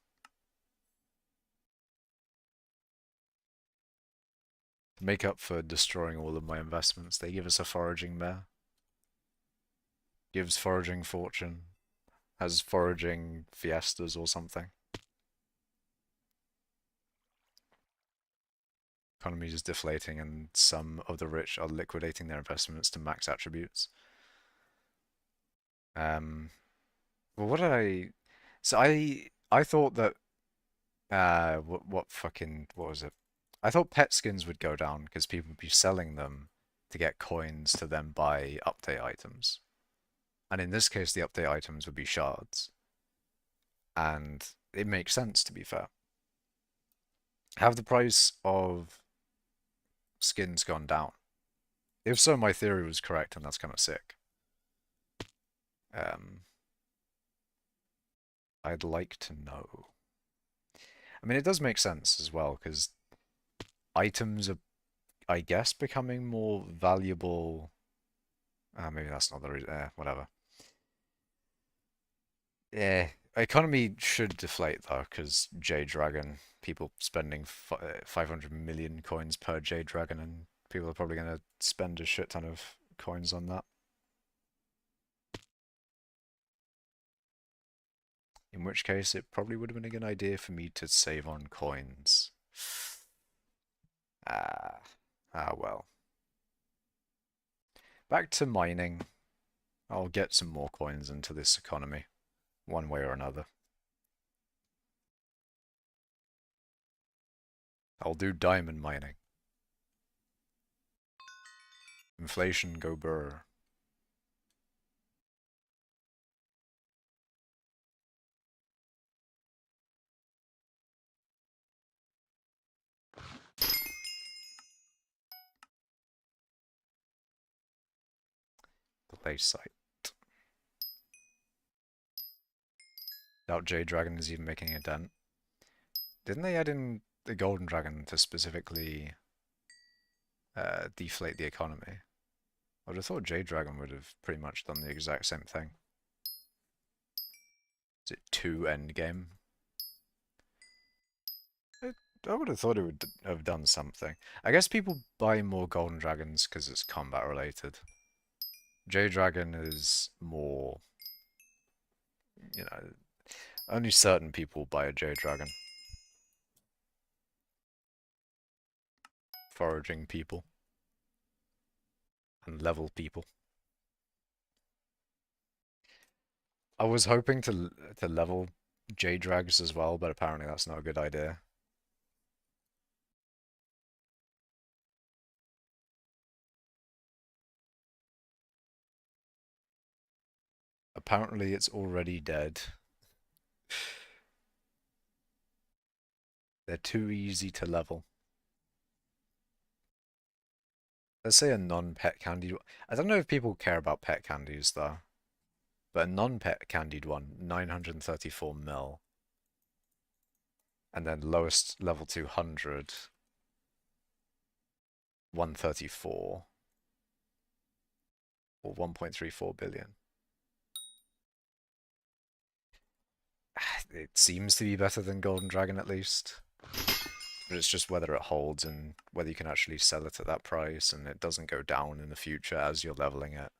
To make up for destroying all of my investments, they give us a foraging mare. Gives foraging fortune. Has foraging fiestas or something. Economy is deflating and some of the rich are liquidating their investments to max attributes. Um, well, what did I... So I thought that what was it? I thought pet skins would go down because people would be selling them to get coins to then buy update items. And in this case, the update items would be shards. And it makes sense, to be fair. Have the price of skins gone down? If so, my theory was correct, and that's kind of sick. Um, I'd like to know. I mean, it does make sense as well, because items are I guess, becoming more valuable. Maybe that's not the reason. Whatever. Yeah, economy should deflate though, because J Dragon, people spending 500 million coins per J Dragon, and people are probably going to spend a shit ton of coins on that. In which case, it probably would have been a good idea for me to save on coins. Ah, well. Back to mining. I'll get some more coins into this economy, one way or another. I'll do diamond mining. Inflation go burr. Play site. Doubt J Dragon is even making a dent. Didn't they add in the Golden Dragon to specifically deflate the economy? I would have thought J Dragon would have pretty much done the exact same thing. Is it 2 endgame? I would have thought it would have done something. I guess people buy more Golden Dragons because it's combat related. J Dragon is more, you know, only certain people buy a J Dragon. Foraging people. And level people. I was hoping to level J Drags as well, but apparently that's not a good idea. Apparently it's already dead. They're too easy to level. Let's say a non-pet candied. I don't know if people care about pet candies though, but a non-pet candied one, 934 mil, and then lowest level 200, 134, or 1.34 billion. It seems to be better than Golden Dragon at least. But it's just whether it holds and whether you can actually sell it at that price and it doesn't go down in the future as you're leveling it.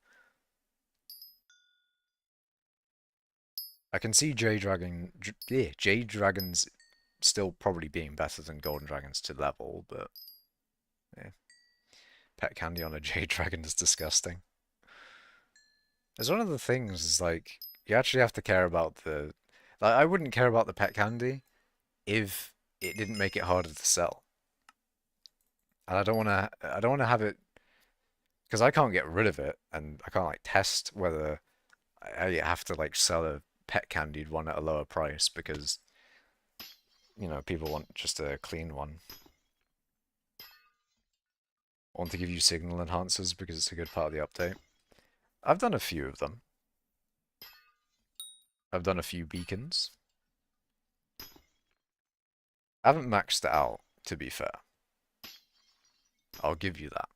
I can see J Dragons still probably being better than Golden Dragons to level, but yeah. Pet candy on a J Dragon is disgusting. It's one of the things is like you actually have to care about the like I wouldn't care about the pet candy if it didn't make it harder to sell. And I don't wanna have it because I can't get rid of it and I can't like test whether I have to like sell a pet candied one at a lower price because you know people want just a clean one. I want to give you signal enhancers because it's a good part of the update. I've done a few of them. I've done a few beacons. I haven't maxed it out, to be fair. I'll give you that.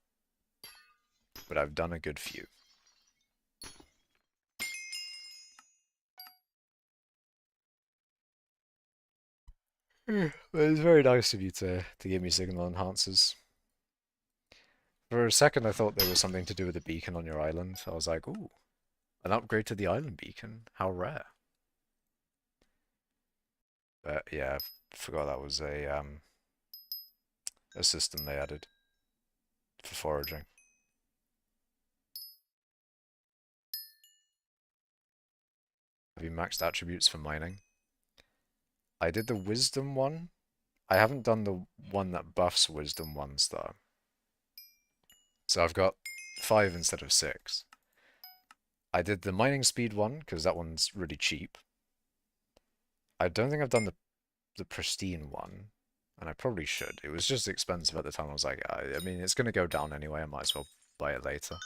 But I've done a good few. It's very nice of you to give me signal enhancers. For a second I thought there was something to do with the beacon on your island. I was like, ooh, an upgrade to the island beacon. How rare. But yeah, I forgot that was a system they added for foraging. Have you maxed attributes for mining? I did the wisdom one. I haven't done the one that buffs wisdom ones though. So I've got 5 instead of 6. I did the mining speed one because that one's really cheap. I don't think I've done the pristine one, and I probably should. It was just expensive at the time. I was like, I mean, it's going to go down anyway. I might as well buy it later.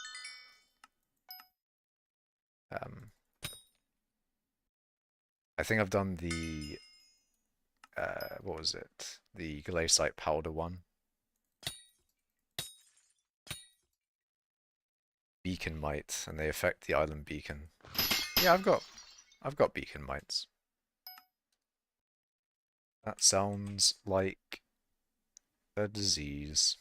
I think I've done the what was it? The glaciite powder one. Beacon might, and they affect the island beacon. Yeah, I've got beacon mites. That sounds like a disease.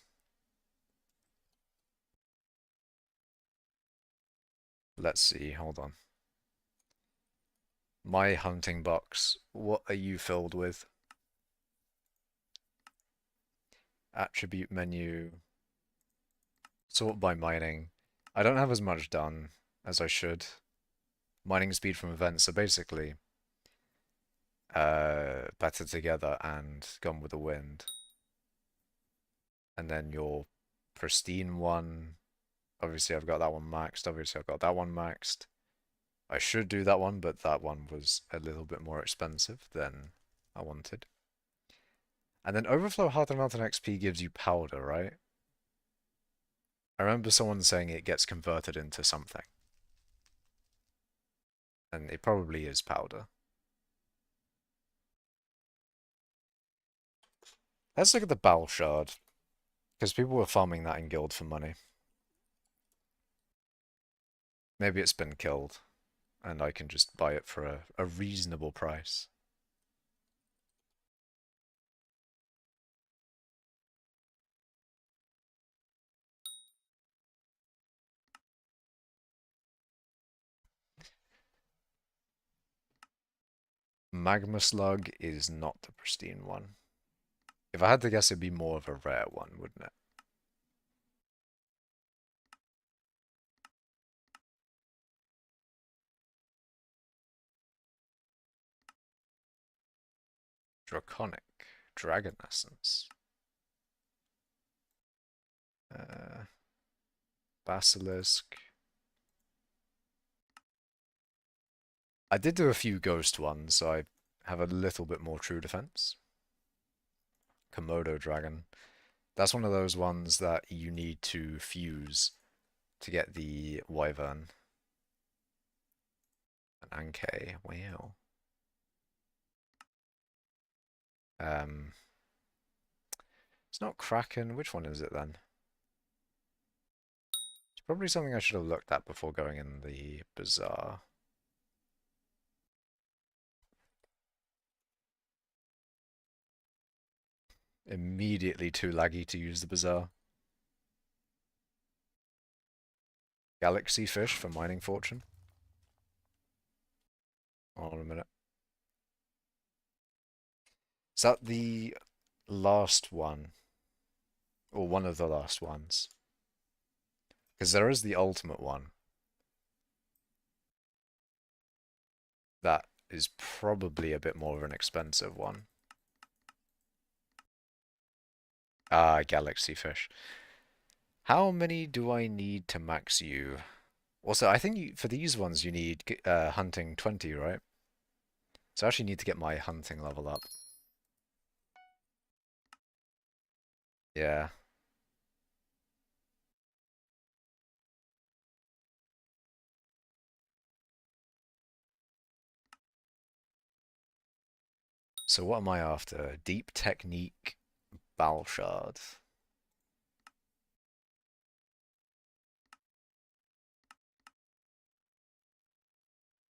Let's see, hold on. My hunting box, what are you filled with? Attribute menu. Sort by mining. I don't have as much done as I should. Mining speed from events, so basically, better together and gone with the wind. And then your pristine one. Obviously, I've got that one maxed. Obviously, I've got that one maxed. I should do that one, but that one was a little bit more expensive than I wanted. And then Overflow Heart and Mountain XP gives you powder, right? I remember someone saying it gets converted into something. And it probably is powder. Let's look at the Battle Shard. Because people were farming that in Guild for money. Maybe it's been killed. And I can just buy it for a reasonable price. Magma Slug is not the pristine one. If I had to guess, it'd be more of a rare one, wouldn't it? Draconic. Dragon Essence. Basilisk. I did do a few ghost ones, so I have a little bit more true defense. Komodo Dragon. That's one of those ones that you need to fuse to get the Wyvern. An Anke, wow. It's not Kraken. Which one is it then? It's probably something I should have looked at before going in the bazaar. Immediately too laggy to use the bazaar. Galaxy fish for mining fortune. Hold on a minute. Is that the last one? Or one of the last ones? Because there is the ultimate one. That is probably a bit more of an expensive one. Ah, galaxy fish. How many do I need to max you? Also, I think for these ones you need hunting 20, right? So I actually need to get my hunting level up. Yeah. So what am I after? Deep Technique Battle Shard.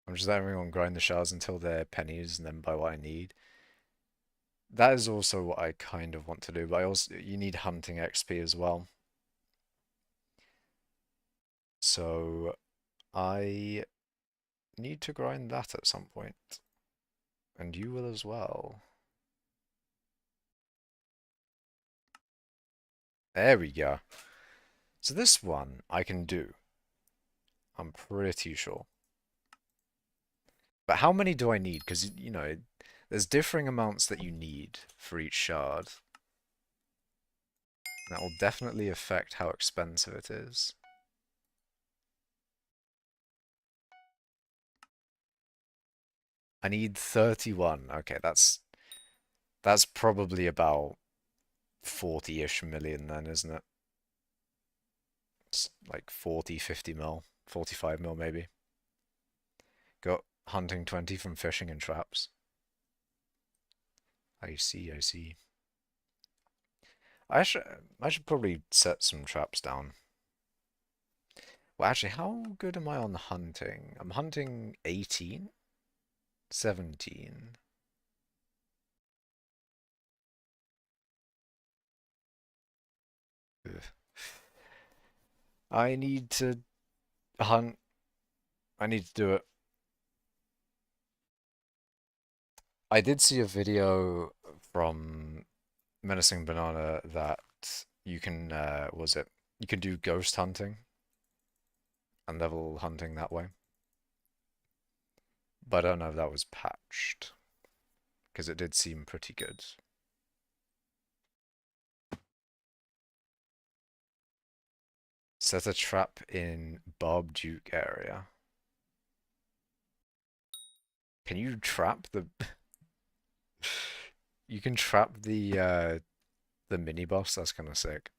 I'm just letting everyone grind the shards until they're pennies and then buy what I need. That is also what I kind of want to do, but I also you need hunting XP as well. So I need to grind that at some point. And you will as well. There we go. So this one I can do. I'm pretty sure. But how many do I need? Because, you know, there's differing amounts that you need for each shard. That will definitely affect how expensive it is. I need 31. Okay, that's probably about 40-ish million then, isn't it? It's like 40, 50 mil, 45 mil maybe. Got hunting 20 from fishing and traps. I see, I see. I should probably set some traps down. Well, actually, how good am I on hunting? I'm hunting 18? 17. Ugh. I need to hunt. I need to do it. I did see a video from Menacing Banana that you can, was it? You can do ghost hunting and level hunting that way. But I don't know if that was patched, because it did seem pretty good. Set a trap in Bob Duke area. Can you trap the... You can trap the mini boss? That's kind of sick.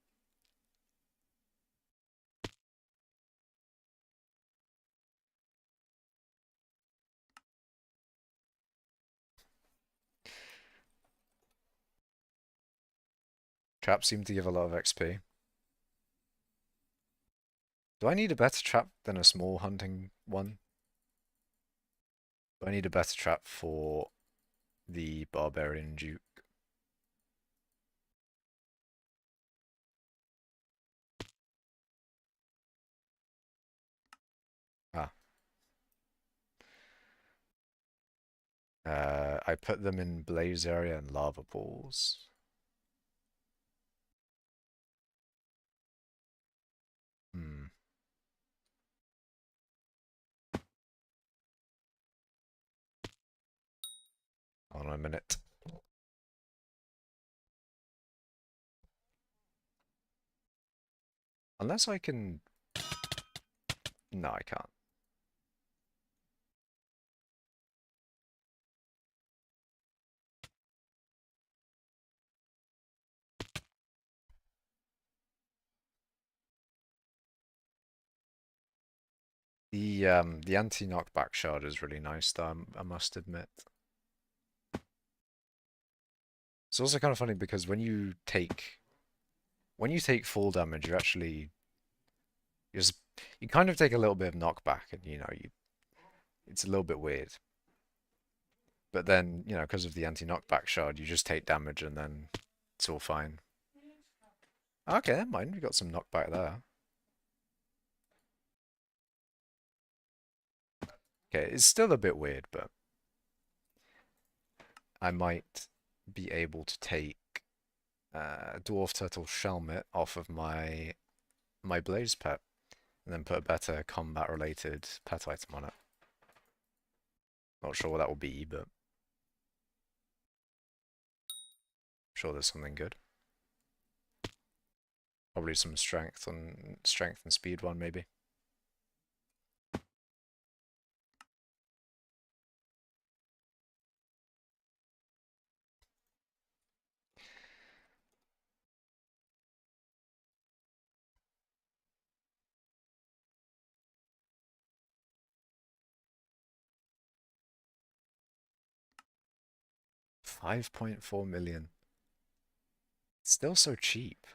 Traps seem to give a lot of XP. Do I need a better trap than a small hunting one? Do I need a better trap for the Barbarian Duke? Ah. I put them in blaze area and lava pools. Hmm. Hold on a minute. Unless I can... No, I can't. The anti-knockback shard is really nice though, I must admit. It's also kind of funny because when you take fall damage, you just you kind of take a little bit of knockback, and it's a little bit weird. But then, because of the anti-knockback shard, you just take damage and then it's all fine. Okay, never mind, we got some knockback there. Okay, it's still a bit weird, but I might be able to take Dwarf Turtle Shelmet off of my Blaze pet, and then put a better combat-related pet item on it. Not sure what that will be, but I'm sure there's something good. Probably some strength and speed one, maybe. $5.4 million. Still so cheap.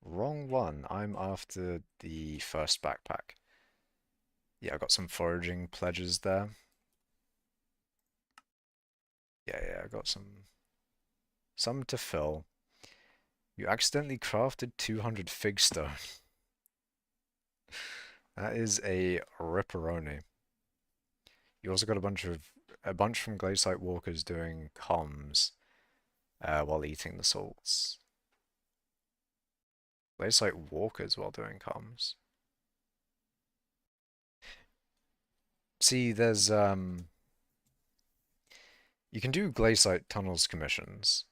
Wrong one. I'm after the first backpack. Yeah, I got some foraging pledges there. Yeah, I got some to fill. You accidentally crafted 200 fig stone. That is a ripperoni. You also got a bunch from Glaciite Walkers doing comms while eating the salts. Glaciite Walkers while doing comms. See, you can do Glaciite Tunnels commissions.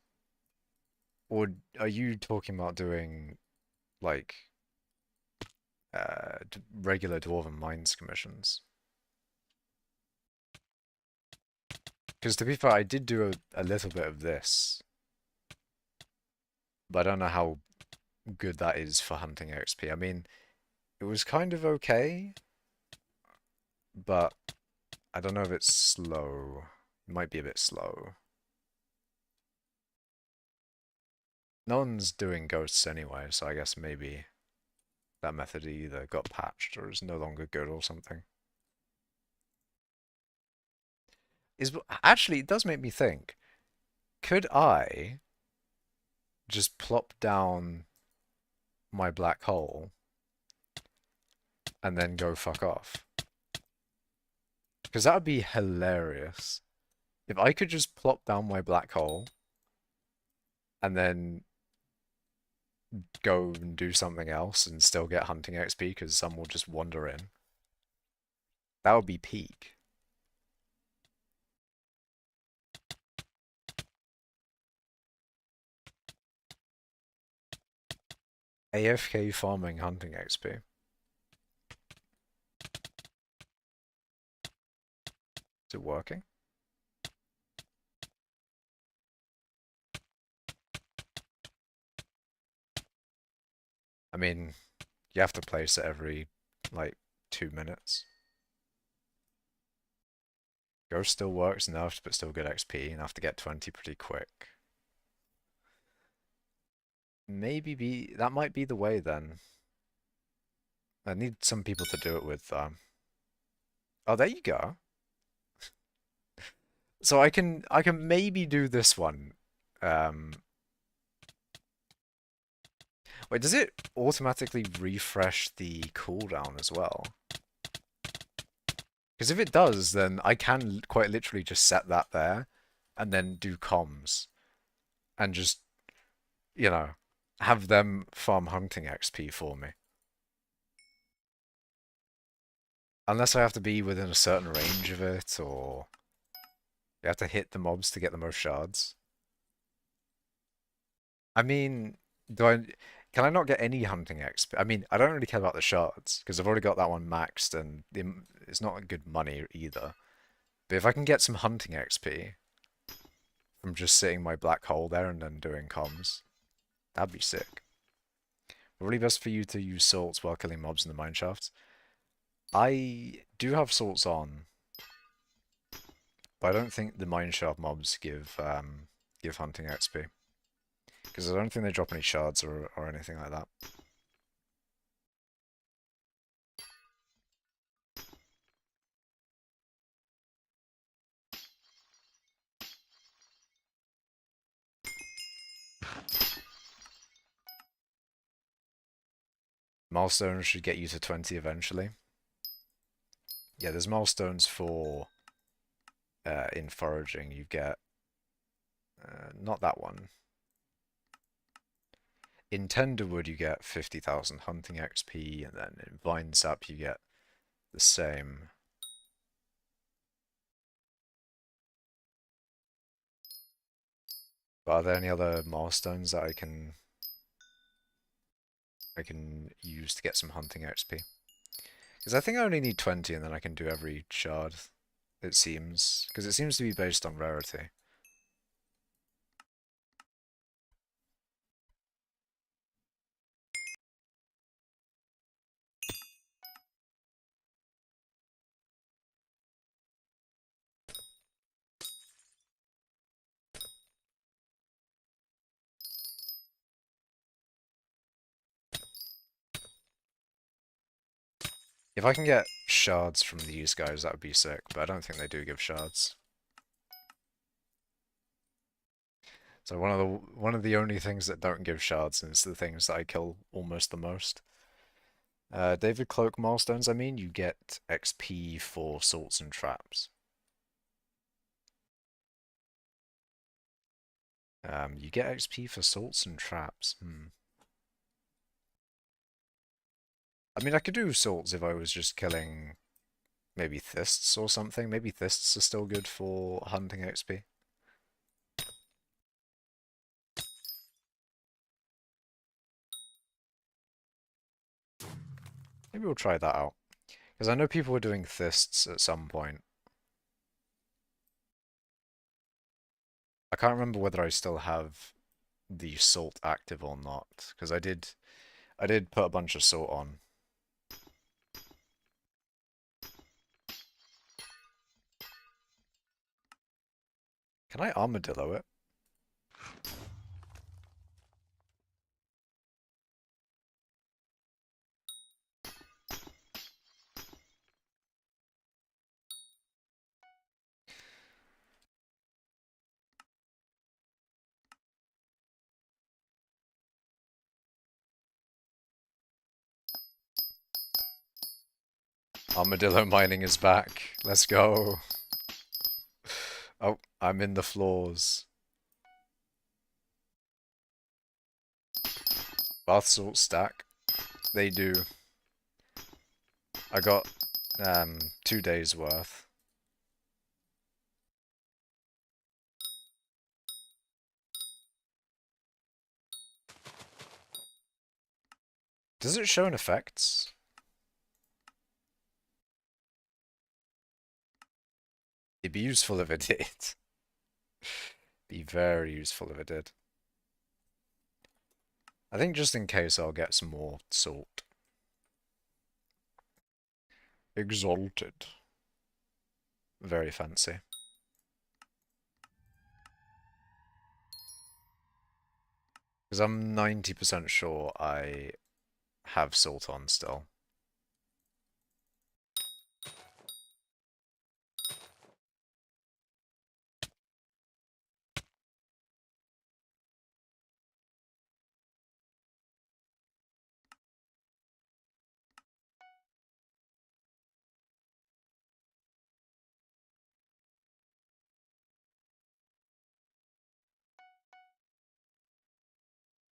Or are you talking about doing like regular Dwarven Mines commissions? Because to be fair, I did do a little bit of this, but I don't know how good that is for hunting XP. I mean, it was kind of okay, but I don't know if it's slow. It might be a bit slow. No one's doing ghosts anyway, so I guess maybe that method either got patched or is no longer good or something. Is actually, it does make me think. Could I just plop down my black hole and then go fuck off? Because that would be hilarious. If I could just plop down my black hole and then go and do something else and still get hunting XP because some will just wander in, that would be peak. AFK farming hunting XP. Is it working? I mean, you have to place it every, like, 2 minutes. Ghost still works enough, but still good XP, enough to get 20 pretty quick. That might be the way then. I need some people to do it with, oh, there you go. So I can maybe do this one. Um, Wait, does it automatically refresh the cooldown as well? Because if it does, then I can quite literally just set that there and then do comms and just, you know, have them farm hunting XP for me. Unless I have to be within a certain range of it, or you have to hit the mobs to get the most shards. I mean, do I can I not get any hunting XP? I mean, I don't really care about the shards because I've already got that one maxed, and it's not good money either. But if I can get some hunting XP from just sitting my black hole there and then doing comms, that'd be sick. Probably best for you to use salts while killing mobs in the mineshafts. I do have salts on, but I don't think the mineshaft mobs give hunting XP. Because I don't think they drop any shards or anything like that. Milestones should get you to 20 eventually. Yeah, there's milestones for in foraging. You get not that one. In Tenderwood you get 50,000 hunting XP, and then in Vine Sap you get the same. But are there any other milestones that I can use to get some hunting XP? Because I think I only need 20 and then I can do every shard, it seems. Because it seems to be based on rarity. If I can get shards from these guys, that would be sick, but I don't think they do give shards. So one of the only things that don't give shards is the things that I kill almost the most. David Cloak milestones, I mean, you get XP for salts and traps. You get XP for salts and traps. I mean, I could do salts if I was just killing maybe Thists or something. Maybe Thists are still good for hunting XP. Maybe we'll try that out. Because I know people were doing Thists at some point. I can't remember whether I still have the salt active or not, because I did put a bunch of salt on. Can I armadillo it? Armadillo mining is back. Let's go. Oh, I'm in the floors. Bath salt stack. They do. I got 2 days worth. Does it show an effects? It'd be useful if it did. Be very useful if it did. I think just in case I'll get some more salt. Exalted. Very fancy. Because I'm 90% sure I have salt on still.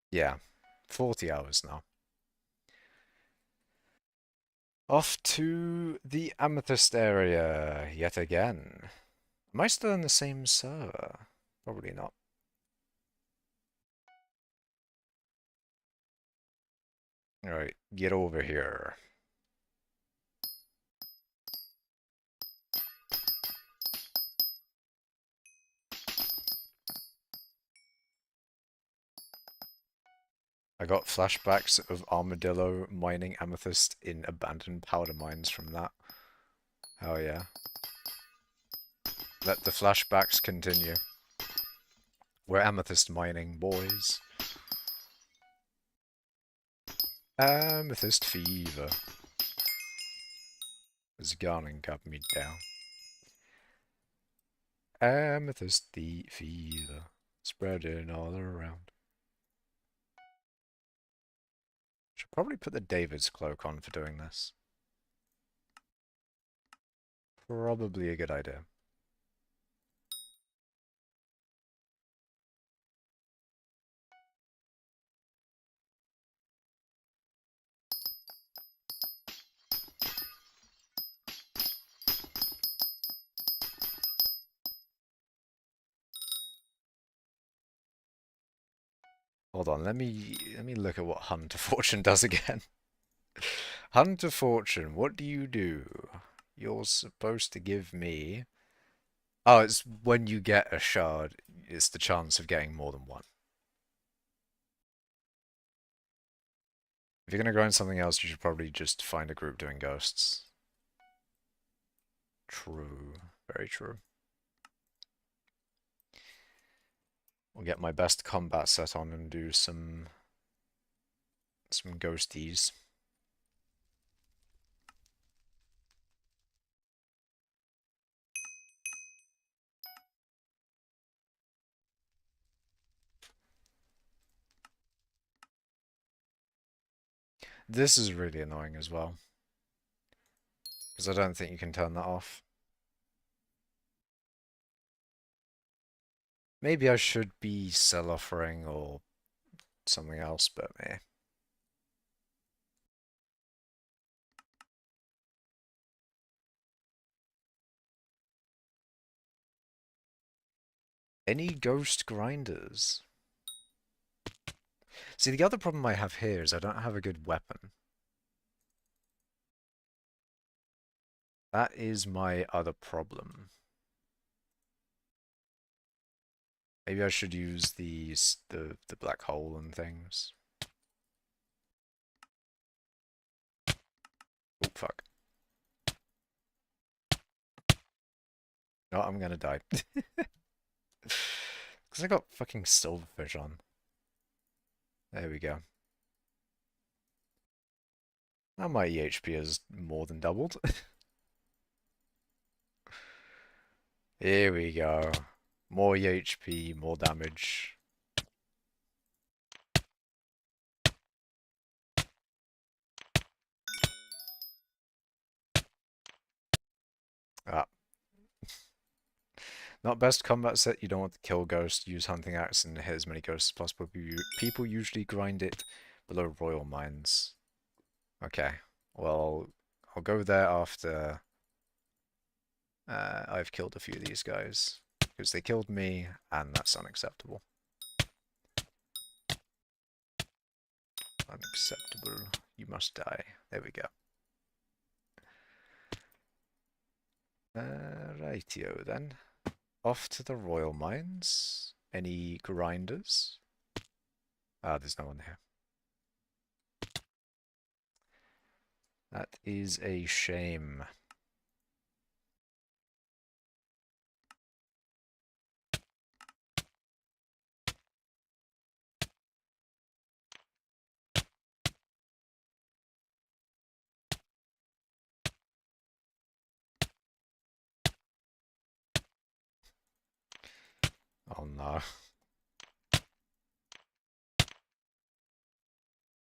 Yeah, 40 hours now. Off to the Amethyst area yet again. Am I still in the same server? Probably not. Alright, get over here. I got flashbacks of Armadillo mining amethyst in abandoned powder mines from that. Oh yeah. Let the flashbacks continue. We're amethyst mining, boys. Amethyst fever has gone and got me down. Amethyst fever spreading all around. Should probably put the David's cloak on for doing this. Probably a good idea. Hold on, let me look at what Hunter Fortune does again. Hunter Fortune, what do you do? You're supposed to give me... Oh, it's when you get a shard, it's the chance of getting more than one. If you're gonna grind something else, you should probably just find a group doing ghosts. True. Very true. We'll get my best combat set on and do some ghosties. This is really annoying as well. Because I don't think you can turn that off. Maybe I should be sell offering or something else, but meh. Any ghost grinders? See, the other problem I have here is I don't have a good weapon. That is my other problem. Maybe I should use the black hole and things. Oh, fuck. No, I'm gonna die. Because I got fucking silverfish on. There we go. Now my EHP has more than doubled. Here we go. More EHP, more damage. Ah, not best combat set. You don't want to kill ghosts. Use hunting axe and hit as many ghosts as possible. People usually grind it below royal mines. Okay. Well, I'll go there after I've killed a few of these guys because they killed me, and that's unacceptable. Unacceptable. You must die. There we go. Rightio then. Off to the royal mines. Any grinders? Ah, there's no one here. That is a shame. Oh no.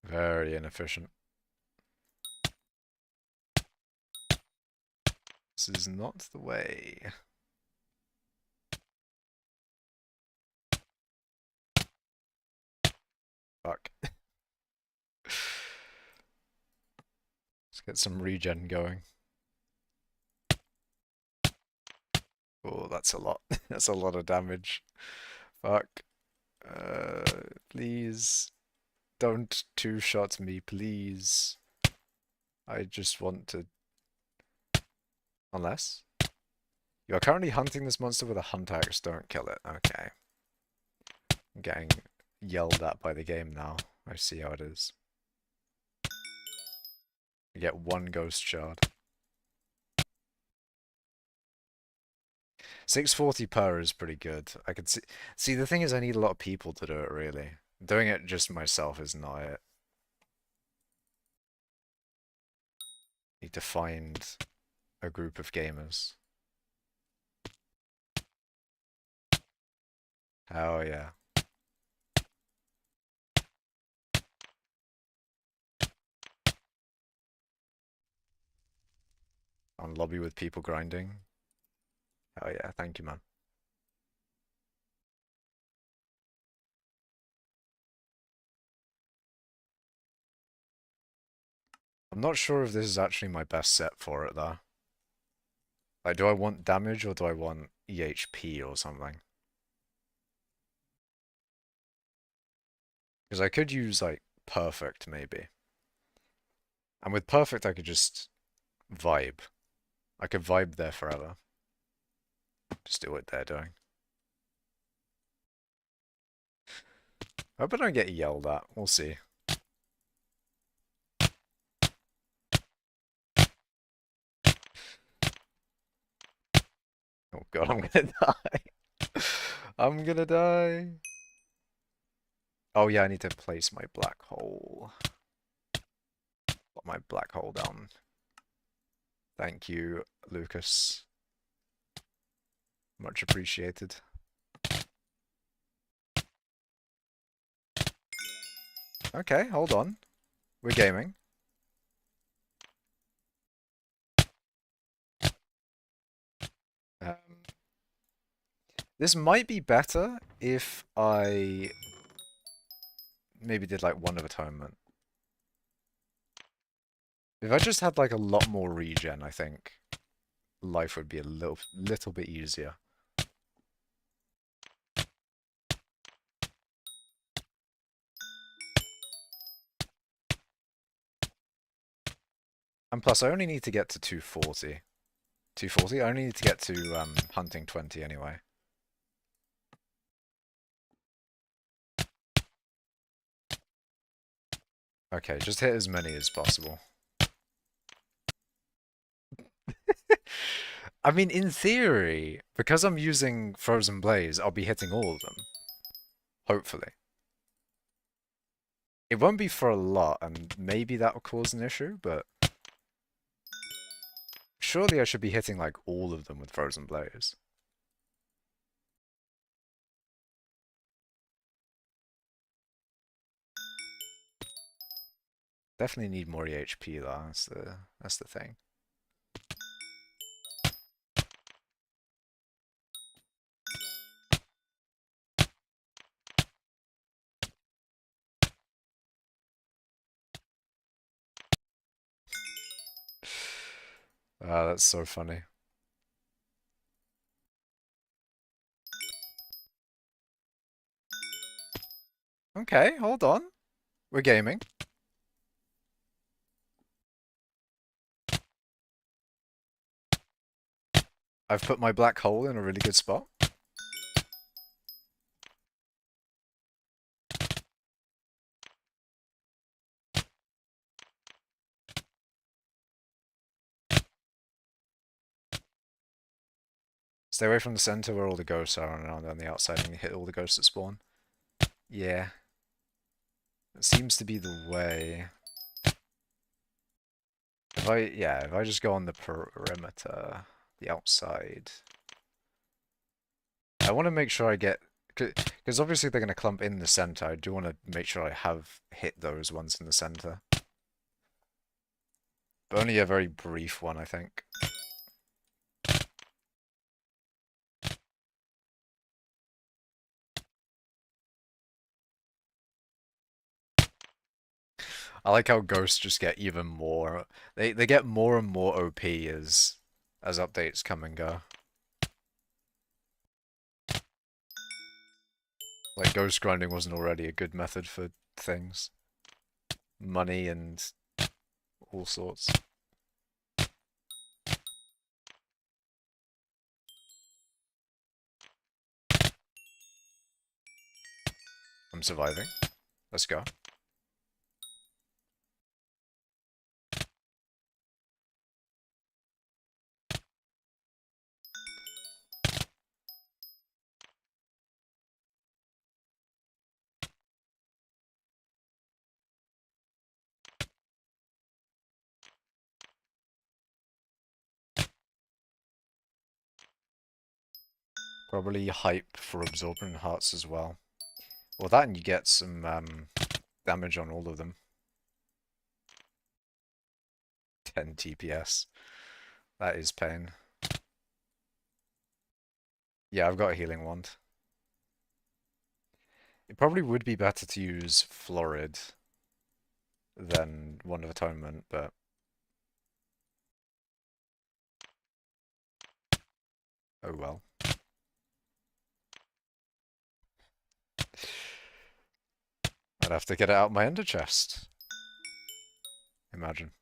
Very inefficient. This is not the way. Fuck. Let's get some regen going. Oh, that's a lot. That's a lot of damage. Fuck. Please. Don't two-shot me, please. I just want to... Unless? You are currently hunting this monster with a hunt axe. Don't kill it. Okay. I'm getting yelled at by the game now. I see how it is. You get one ghost shard. 640 per is pretty good. I could see... See, the thing is I need a lot of people to do it, really. Doing it just myself is not it. Need to find a group of gamers. Oh yeah. On lobby with people grinding. Oh yeah, thank you, man. I'm not sure if this is actually my best set for it, though. Like, do I want damage or do I want EHP or something? Because I could use, like, perfect, maybe. And with perfect, I could just vibe. I could vibe there forever. Just do what they're doing. I hope I don't get yelled at. We'll see. Oh god, I'm gonna die. I'm gonna die. Oh yeah, I need to place my black hole. Put my black hole down. Thank you, Lucas. Much appreciated. Okay, hold on. We're gaming. Um, this might be better if I maybe did like one of atonement. If I just had like a lot more regen, I think life would be a little bit easier. And plus, I only need to get to 240. 240? I only need to get to hunting 20 anyway. Okay, just hit as many as possible. I mean, in theory, because I'm using Frozen Blaze, I'll be hitting all of them. Hopefully. It won't be for a lot, and maybe that will cause an issue, but... Surely I should be hitting, like, all of them with Frozen Blaze. Definitely need more EHP, though. That's the thing. Ah, that's so funny. Okay, hold on. We're gaming. I've put my black hole in a really good spot. Stay away from the center where all the ghosts are, and on the outside and you hit all the ghosts that spawn. Yeah. It seems to be the way. If I just go on the perimeter, the outside. I want to make sure I get, because obviously they're going to clump in the center. I do want to make sure I have hit those ones in the center. But only a very brief one, I think. I like how ghosts just get even more. They get more and more OP as updates come and go. Like ghost grinding wasn't already a good method for things. Money and all sorts. I'm surviving. Let's go. Probably hype for absorbent hearts as well. Well, that and you get some damage on all of them. 10 TPS. That is pain. Yeah, I've got a healing wand. It probably would be better to use Florid than Wand of Atonement, but oh well. I'd have to get it out my ender chest. Imagine.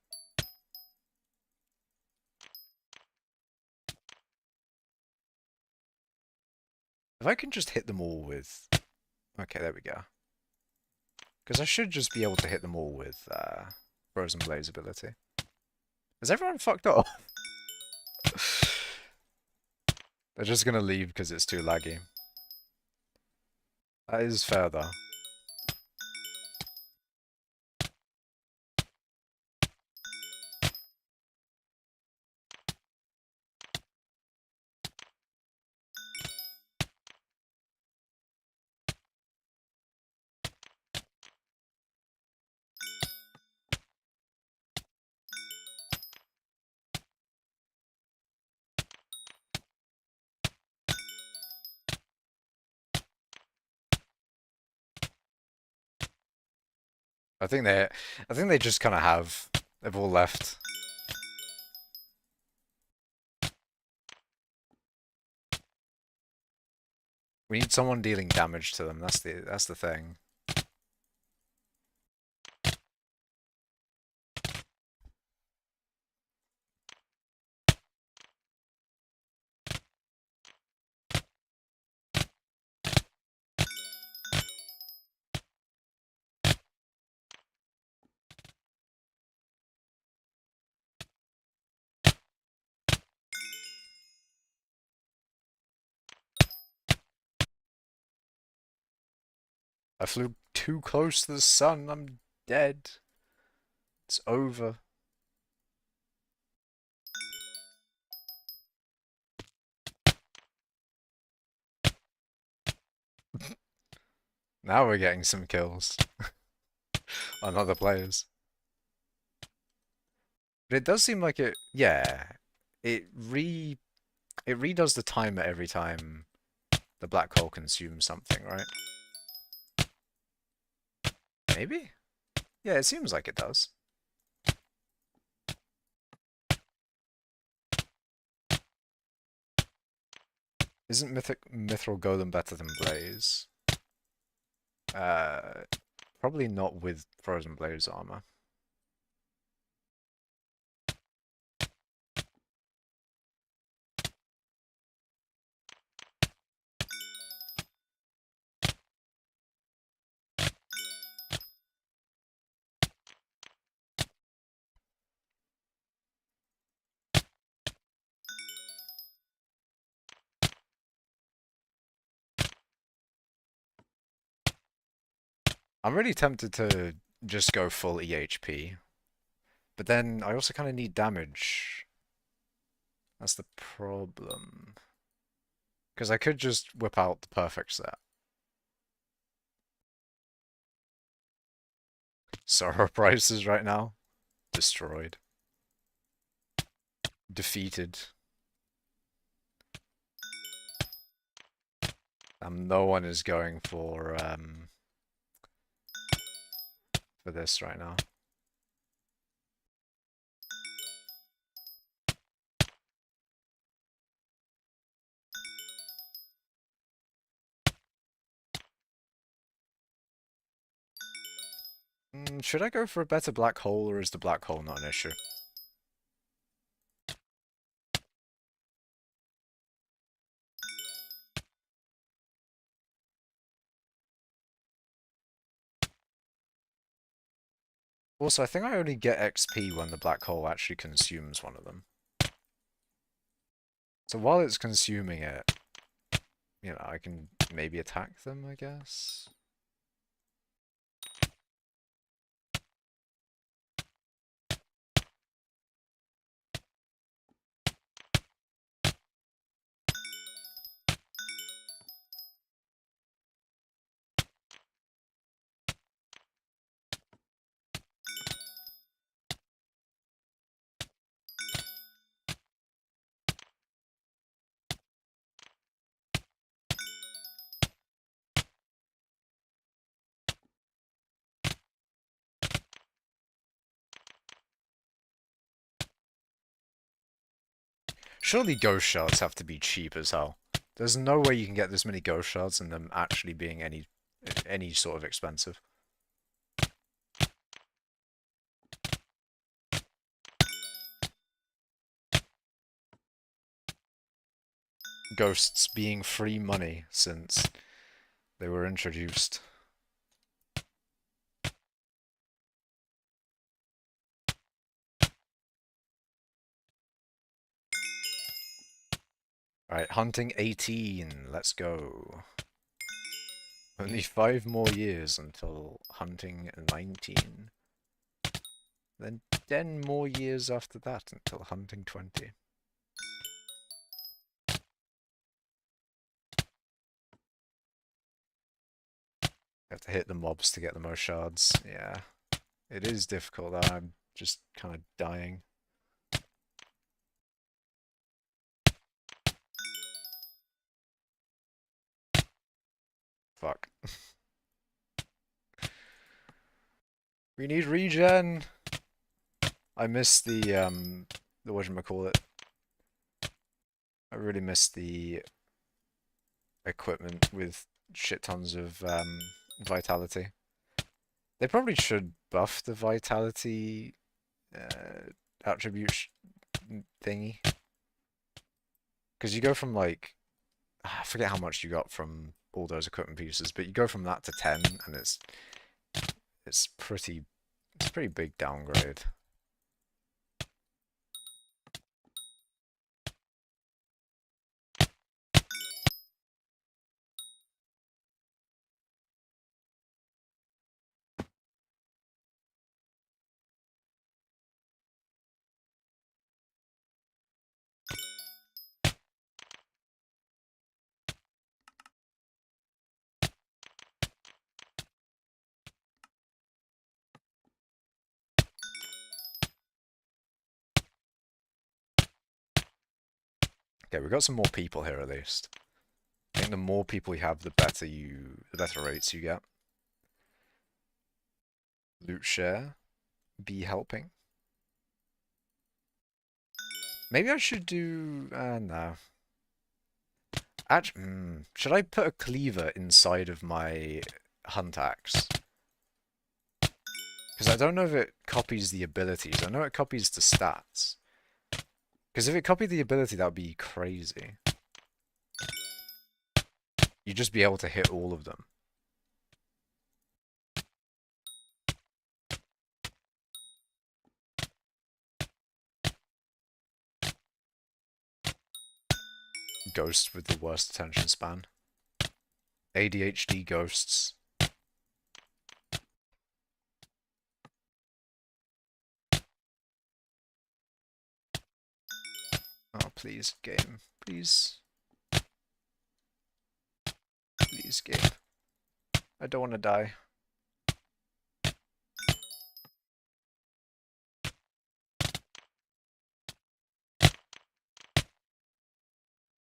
If I can just hit them all with... Okay, there we go. Because I should just be able to hit them all with Frozen Blaze ability. Is everyone fucked up? They're just gonna leave because it's too laggy. That is fair though. I think they just kind of have. They've all left. We need someone dealing damage to them. That's the thing. I flew too close to the sun. I'm dead. It's over. Now we're getting some kills on other players. But it does seem like it. Yeah, it re it redoes the timer every time the black hole consumes something, right? Maybe? Yeah, it seems like it does. Isn't Mithril Golem better than Blaze? Uh, Probably not with Frozen Blaze armor. I'm really tempted to just go full EHP, but then I also kind of need damage. That's the problem. Because I could just whip out the perfect set. Sorrow prices right now. Destroyed. Defeated. No one is going for this right now. Should I go for a better black hole, or is the black hole not an issue? Also, I think I only get XP when the black hole actually consumes one of them. So while it's consuming it, you know, I can maybe attack them, I guess. Surely ghost shards have to be cheap as hell. There's no way you can get this many ghost shards and them actually being any sort of expensive. Ghosts being free money since they were introduced. Alright, hunting 18, let's go. Only 5 more years until hunting 19. Then 10 more years after that until hunting 20. Have to hit the mobs to get the most shards. Yeah, it is difficult. I'm just kind of dying. Fuck. We need regen. I miss the whatchamacallit. I really miss the equipment with shit tons of vitality. They probably should buff the vitality attribute thingy. Because you go from like, I forget how much you got from all those equipment pieces, but you go from that to 10, and it's pretty big downgrade. Okay, we've got some more people here at least. I think the more people you have, the better rates you get. Loot share, be helping. Maybe I should do no. Actually, should I put a cleaver inside of my hunt axe? Because I don't know if it copies the abilities. I know it copies the stats. Because if it copied the ability, that would be crazy. You'd just be able to hit all of them. Ghost with the worst attention span. ADHD ghosts. Oh, please, game. Please. Please, game. I don't want to die.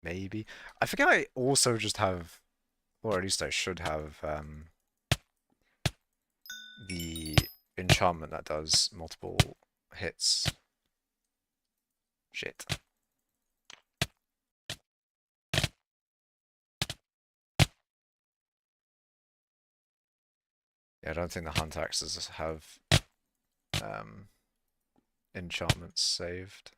Maybe. I forget I also just have, or at least I should have, the enchantment that does multiple hits. Shit. Yeah, I don't think the hunt axes have enchantments saved.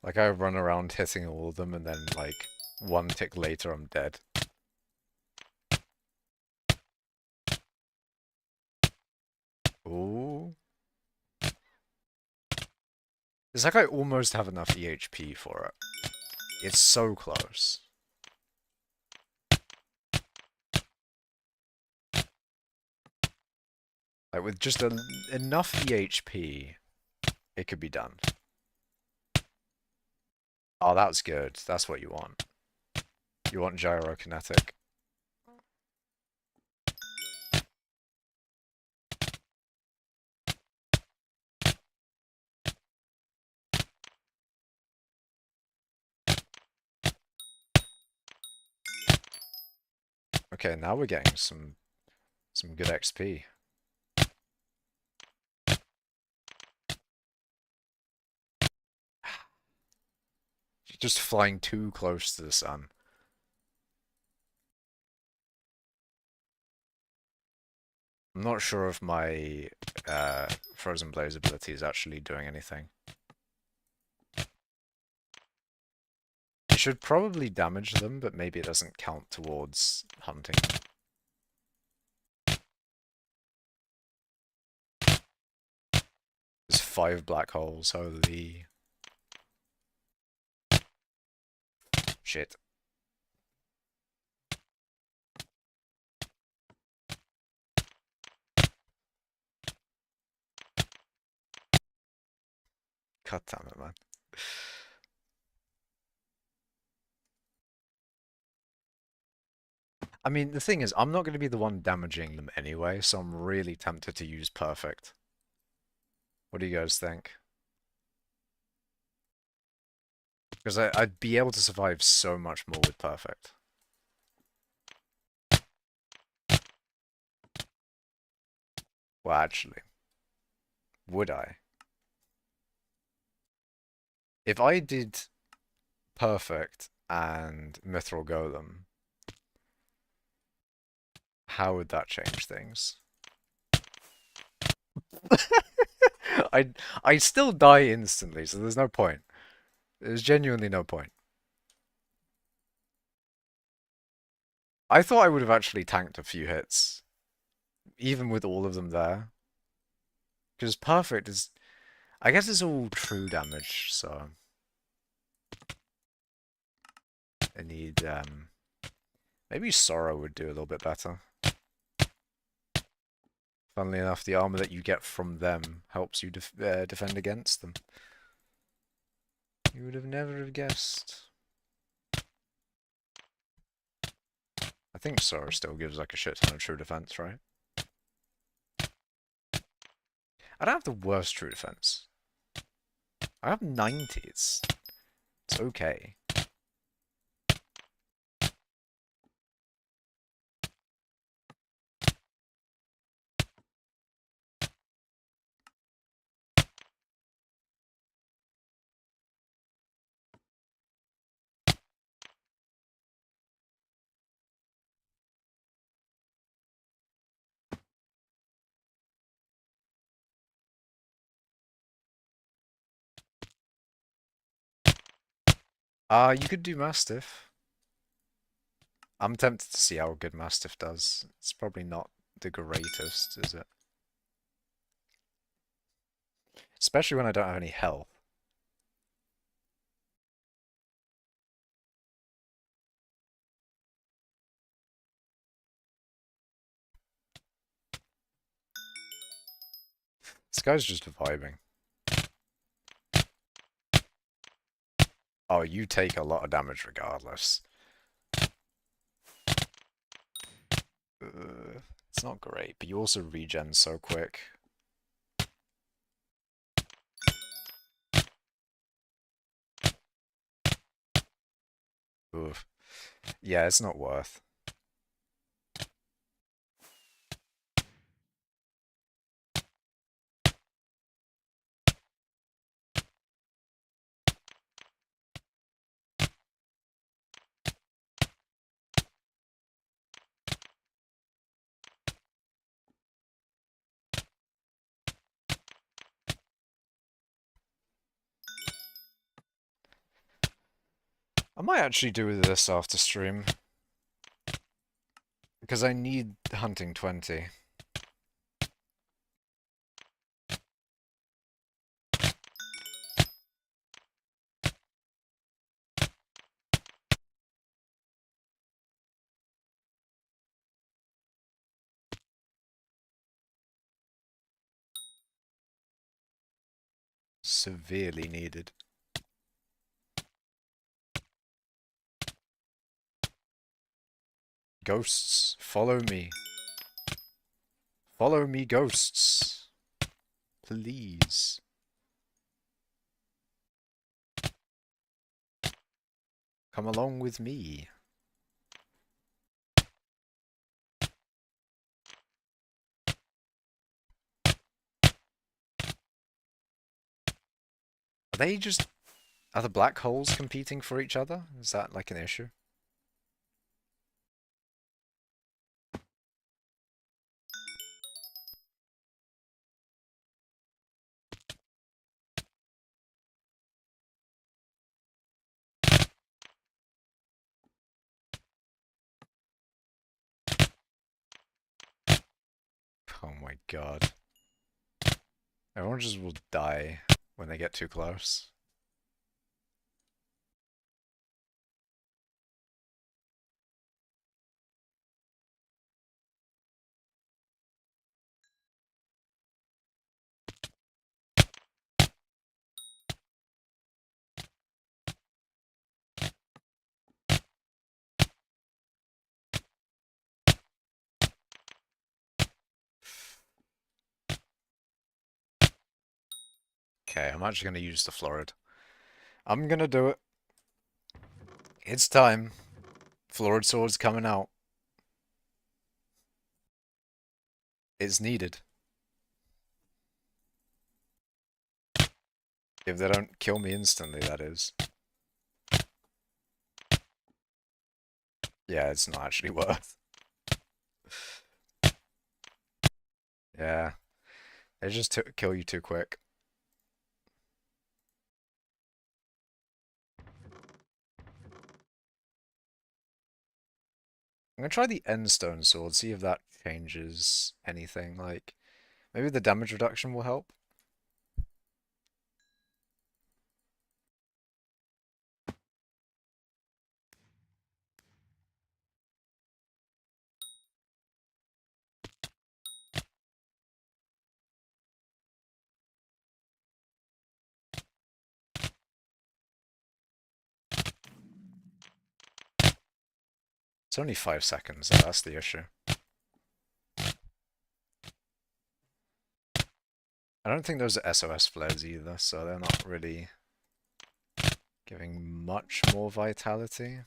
Like, I run around hitting all of them, and then, like, one tick later, I'm dead. Ooh. It's like I almost have enough EHP for it. It's so close. Like, with just enough EHP, it could be done. Oh, that's good. That's what you want. You want gyrokinetic. Okay, now we're getting some good XP. Just flying too close to the sun. I'm not sure if my Frozen Blaze ability is actually doing anything. It should probably damage them, but maybe it doesn't count towards hunting them. There's 5 black holes, holy... Shit. God damn it, man. I mean, the thing is, I'm not going to be the one damaging them anyway, so I'm really tempted to use Perfect. What do you guys think? Because I'd be able to survive so much more with Perfect. Well, actually, would I? If I did Perfect and Mithril Golem, how would that change things? I still die instantly, so there's no point. There's genuinely no point. I thought I would have actually tanked a few hits, even with all of them there. Because Perfect is... I guess it's all true damage, so... I need, maybe Sorrow would do a little bit better. Funnily enough, the armor that you get from them helps you defend against them. You would have never have guessed. I think Sorrow still gives like a shit ton of true defense, right? I don't have the worst true defense. I have 90s. It's okay. You could do Mastiff. I'm tempted to see how good Mastiff does. It's probably not the greatest, is it? Especially when I don't have any health. This guy's just vibing. Oh, you take a lot of damage regardless. It's not great, but you also regen so quick. Oof. Yeah, it's not worth. I might actually do this after stream. Because I need hunting 20. Severely needed. Ghosts, follow me. Follow me, ghosts. Please. Come along with me. Are they just... Are the black holes competing for each other? Is that like an issue? Oh my god. Everyone just will die when they get too close. Okay, I'm actually going to use the Florid. I'm going to do it. It's time. Florid Sword's coming out. It's needed. If they don't kill me instantly, that is. Yeah, it's not actually worth. Yeah. They just kill you too quick. I'm gonna try the Endstone Sword, see if that changes anything. Like, maybe the damage reduction will help. It's only 5 seconds, so that's the issue. I don't think those are SOS flares either, so they're not really giving much more vitality.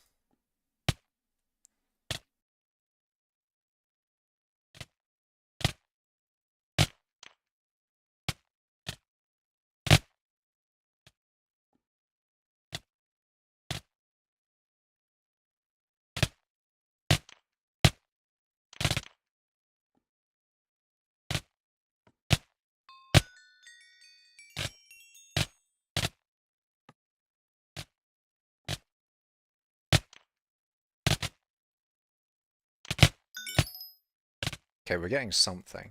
Okay, we're getting something.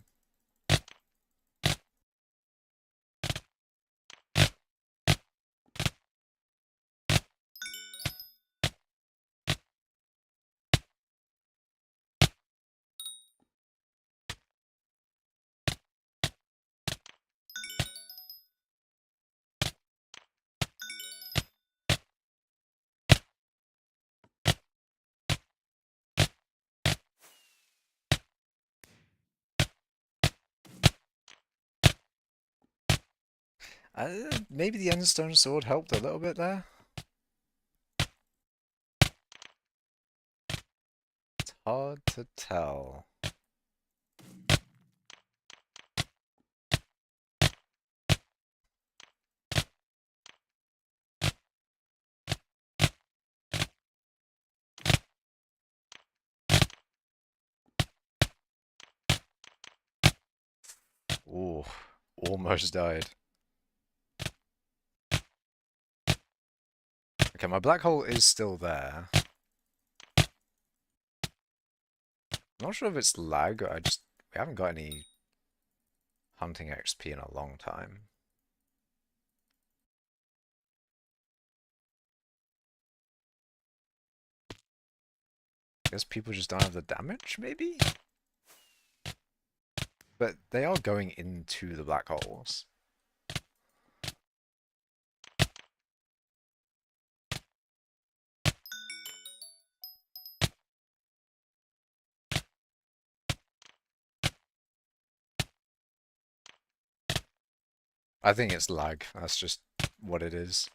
Maybe the Endstone Sword helped a little bit there. It's hard to tell. Ooh, almost died. Okay, my black hole is still there. I'm not sure if it's lag or we haven't got any hunting XP in a long time. I guess people just don't have the damage, maybe? But they are going into the black holes. I think it's lag. That's just what it is.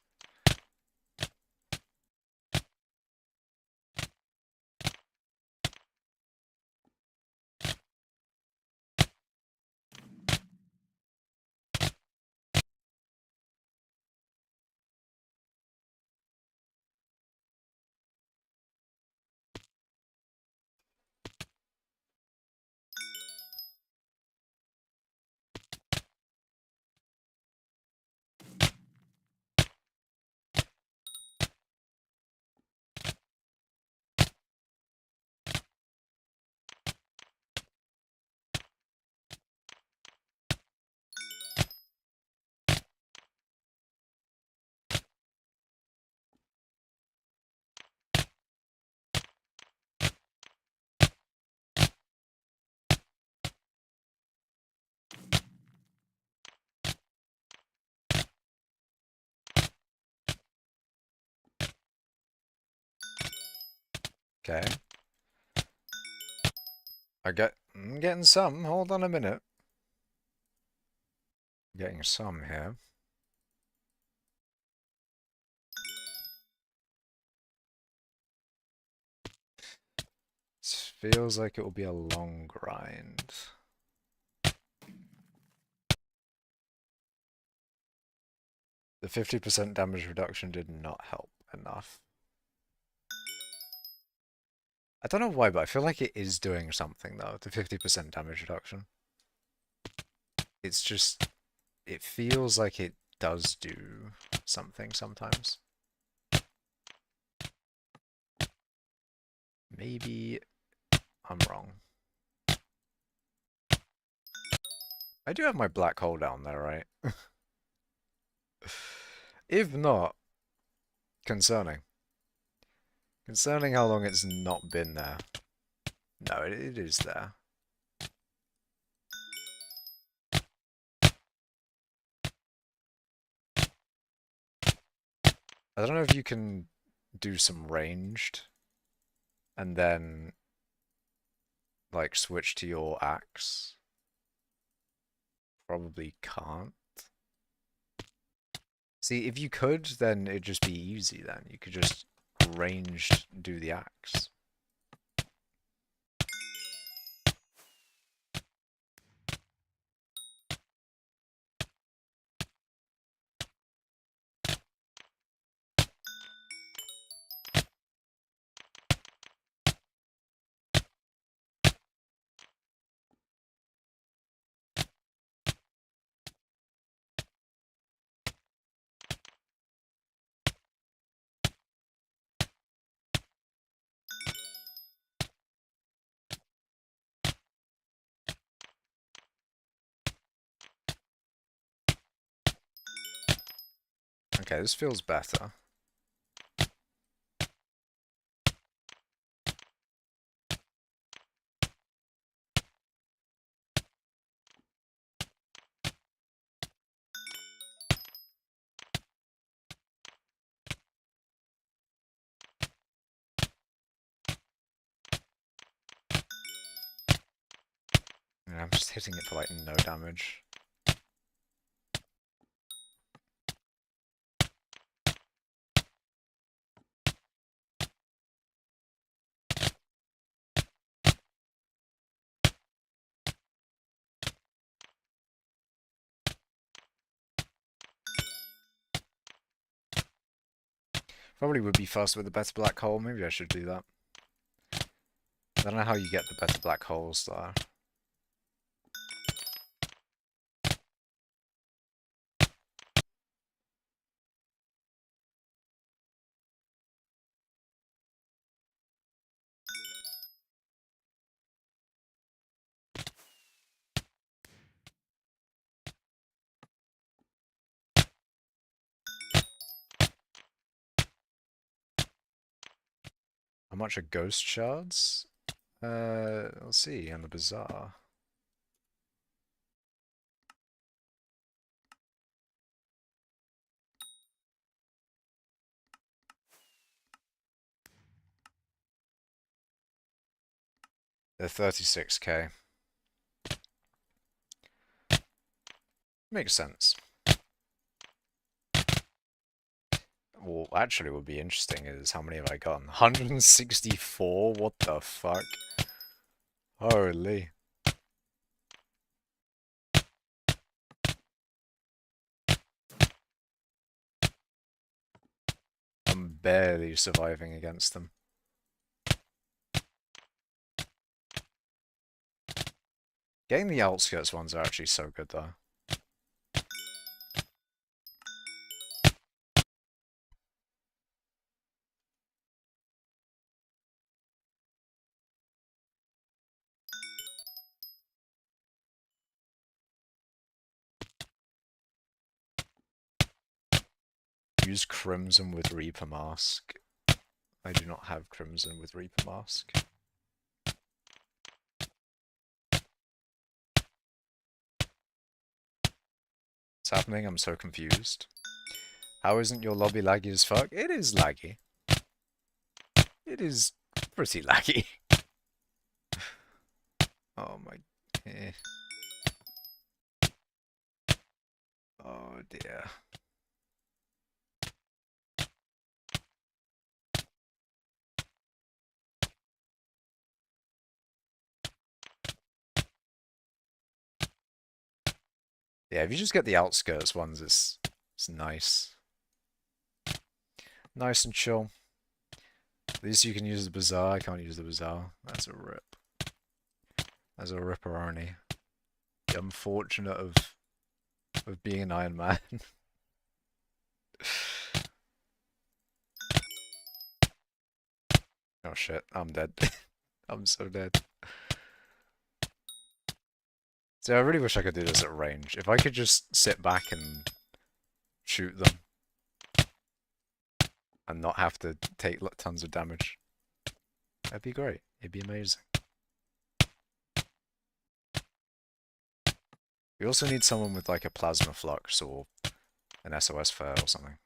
Okay. I'm getting some. Hold on a minute. Getting some here. This feels like it will be a long grind. The 50% damage reduction did not help enough. I don't know why, but I feel like it is doing something though, the 50% damage reduction. It's just, it feels like it does do something sometimes. Maybe I'm wrong. I do have my black hole down there, right? If not, concerning. Concerning how long it's not been there. No, it is there. I don't know if you can do some ranged and then like switch to your axe. probably can't. See, if you could, then it'd just be easy then. You could just ranged do the axe. Okay, this feels better. Yeah, I'm just hitting it for like no damage. Probably would be faster with a better black hole. Maybe I should do that. I don't know how you get the better black holes though. How much are ghost shards? Let's see, in the bazaar. They're 36k. Makes sense. Well, actually, what would be interesting is how many have I gotten? 164? What the fuck? Holy. I'm barely surviving against them. Getting the outskirts ones are actually so good though. Use Crimson with Reaper Mask. I do not have Crimson with Reaper Mask. What's happening? I'm so confused. How isn't your lobby laggy as fuck? It is laggy. It is pretty laggy. Oh my... Eh. Oh dear. Yeah, if you just get the outskirts ones, it's nice. Nice and chill. At least you can use the bazaar. I can't use the bazaar. That's a rip. That's a ripperoni. The unfortunate of being an Iron Man. Oh shit, I'm dead. I'm so dead. So I really wish I could do this at range. If I could just sit back and shoot them and not have to take tons of damage, that'd be great. It'd be amazing. We also need someone with like a plasma flux or an SOS flare or something.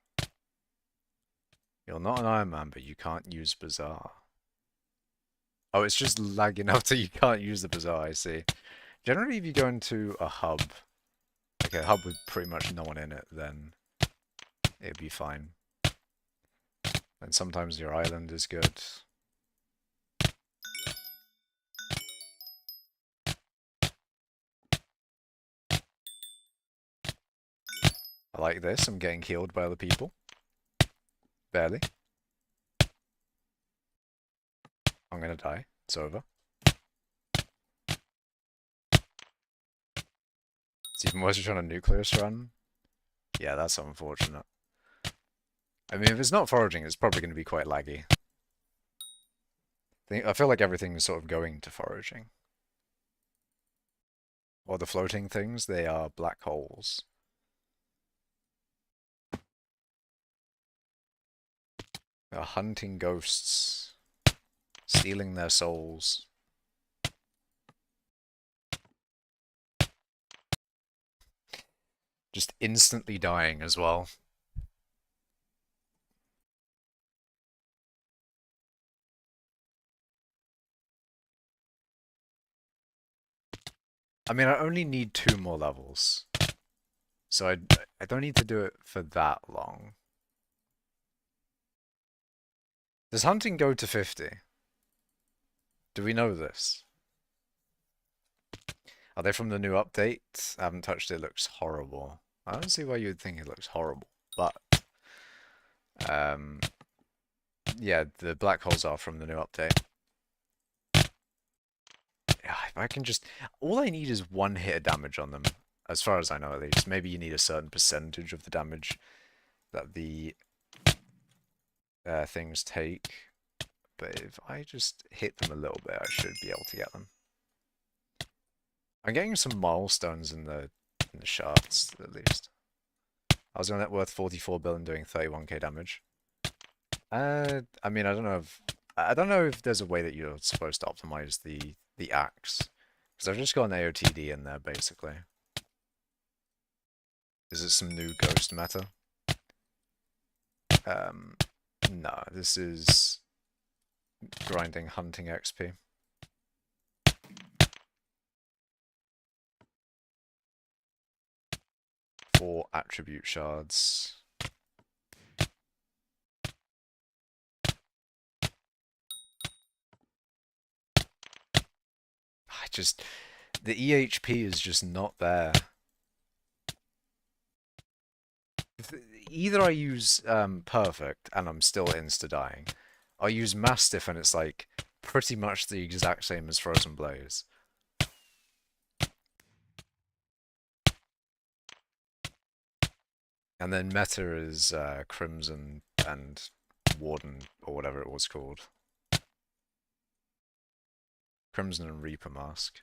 You're not an Iron Man, but you can't use Bazaar. Oh, it's just lagging out so you can't use the Bazaar, I see. Generally, if you go into a hub, like a hub with pretty much no one in it, then it'd be fine. And sometimes your island is good. I like this. I'm getting healed by other people. Barely. I'm gonna die. It's over. It's even worse trying to nucleus run. Yeah, that's unfortunate. I mean, if it's not foraging, it's probably going to be quite laggy. I feel like everything is sort of going to foraging. Or the floating things, they are black holes. They're hunting ghosts. Stealing their souls. Just instantly dying as well. I mean, I only need 2 more levels. So I don't need to do it for that long. Does hunting go to 50? Do we know this? Are they from the new update? I haven't touched it. It looks horrible. I don't see why you'd think it looks horrible, but yeah, the black holes are from the new update. Yeah, if I can just, all I need is 1 hit of damage on them, as far as I know at least. Maybe you need a certain percentage of the damage that the things take, but if I just hit them a little bit, I should be able to get them. I'm getting some milestones in the shards, at least. I was on net worth 44 bill and doing 31k damage. I mean, I don't know if there's a way that you're supposed to optimize the axe, because I've just got an AOTD in there basically. Is it some new ghost meta? No, this is grinding hunting XP. 4 attribute shards. The EHP is just not there. Either I use Perfect and I'm still insta-dying, I use Mastiff and it's like pretty much the exact same as Frozen Blaze. And then meta is Crimson and Warden, or whatever it was called. Crimson and Reaper Mask.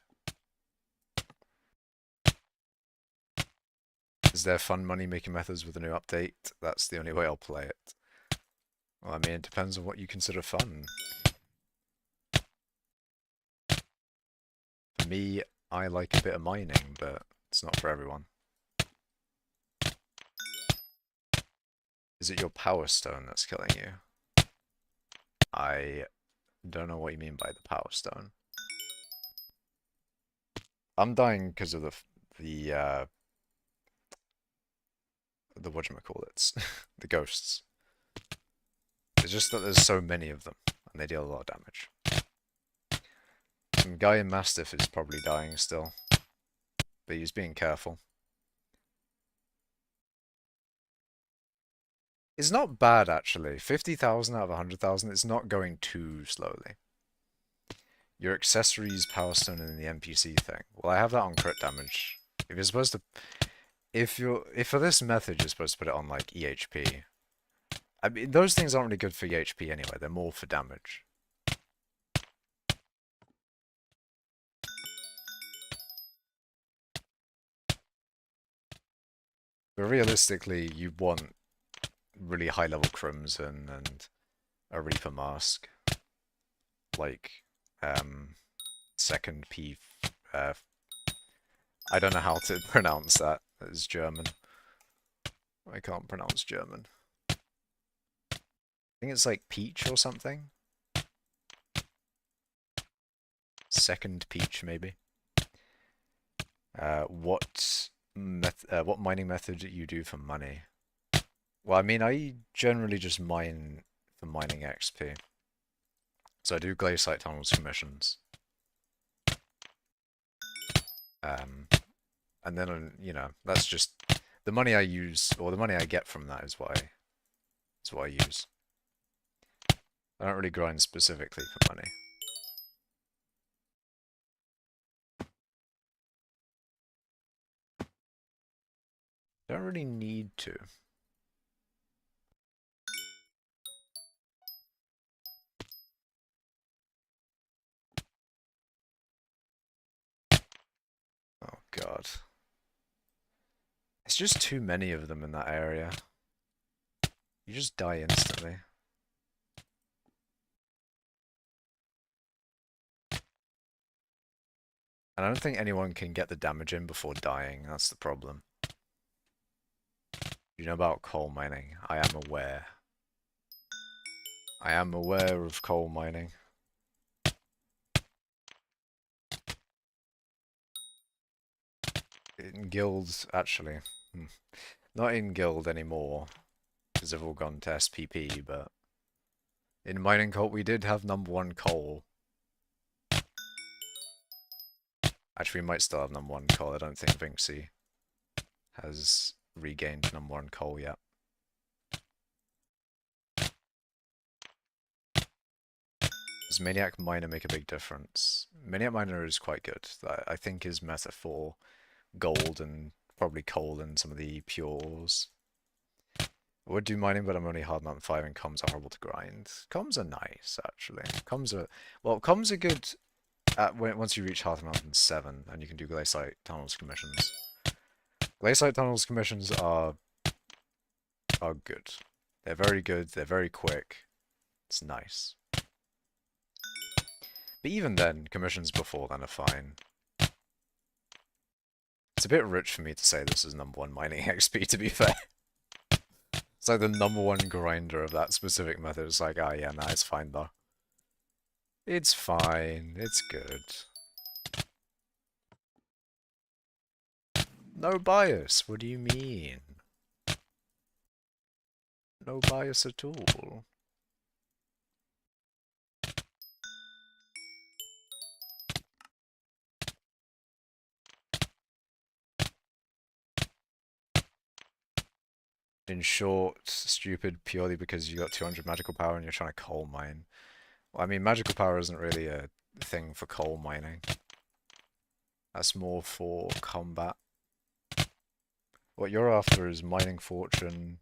Is there fun money-making methods with the new update? That's the only way I'll play it. Well, I mean, it depends on what you consider fun. For me, I like a bit of mining, but it's not for everyone. Is it your power stone that's killing you? I don't know what you mean by the power stone. I'm dying because of the whatchamacallits, the ghosts. It's just that there's so many of them, and they deal a lot of damage. Some guy in Mastiff is probably dying still, but he's being careful. It's not bad, actually. 50,000 out of 100,000, it's not going too slowly. Your accessories, power stone, and the NPC thing. Well, I have that on crit damage. If you're supposed to... If for this method, you're supposed to put it on, like, EHP. I mean, those things aren't really good for EHP anyway. They're more for damage. But realistically, you want really high-level Crimson and a Reaper Mask. Like, second P... I don't know how to pronounce that. It's German. I can't pronounce German. I think it's like peach or something. Second peach, maybe. What what mining method you do for money? Well, I mean, I generally just mine for mining XP. So I do glaciate tunnels commissions. Um, and then, you know, that's just the money I use, or the money I get from that is what I use. I don't really grind specifically for money. Don't really need to. Oh God. It's just too many of them in that area. You just die instantly. And I don't think anyone can get the damage in before dying, that's the problem. You know about coal mining? I am aware. I am aware of coal mining. In guilds, actually. Not in guild anymore, because they've all gone to SPP, but in mining cult we did have #1 coal. Actually, we might still have #1 coal. I don't think Vinci has regained #1 coal yet. Does Maniac Miner make a big difference? Maniac Miner is quite good. I think is meta for gold and probably coal and some of the pures. I would do mining, but I'm only hard mountain 5 and comms are horrible to grind. Comms are nice, actually. Comms are good once you reach Hearth Mountain 7 and you can do Glaciate Tunnels commissions. Glaciate Tunnels commissions are good. They're very good, they're very quick. It's nice. But even then, commissions before then are fine. It's a bit rich for me to say this is #1 mining XP, to be fair. It's like the #1 grinder of that specific method. It's like, ah, yeah, nah, it's fine though. It's fine. It's good. No bias. What do you mean? No bias at all. In short, stupid purely because you got 200 magical power and you're trying to coal mine. Well, I mean, magical power isn't really a thing for coal mining. That's more for combat. What you're after is mining fortune,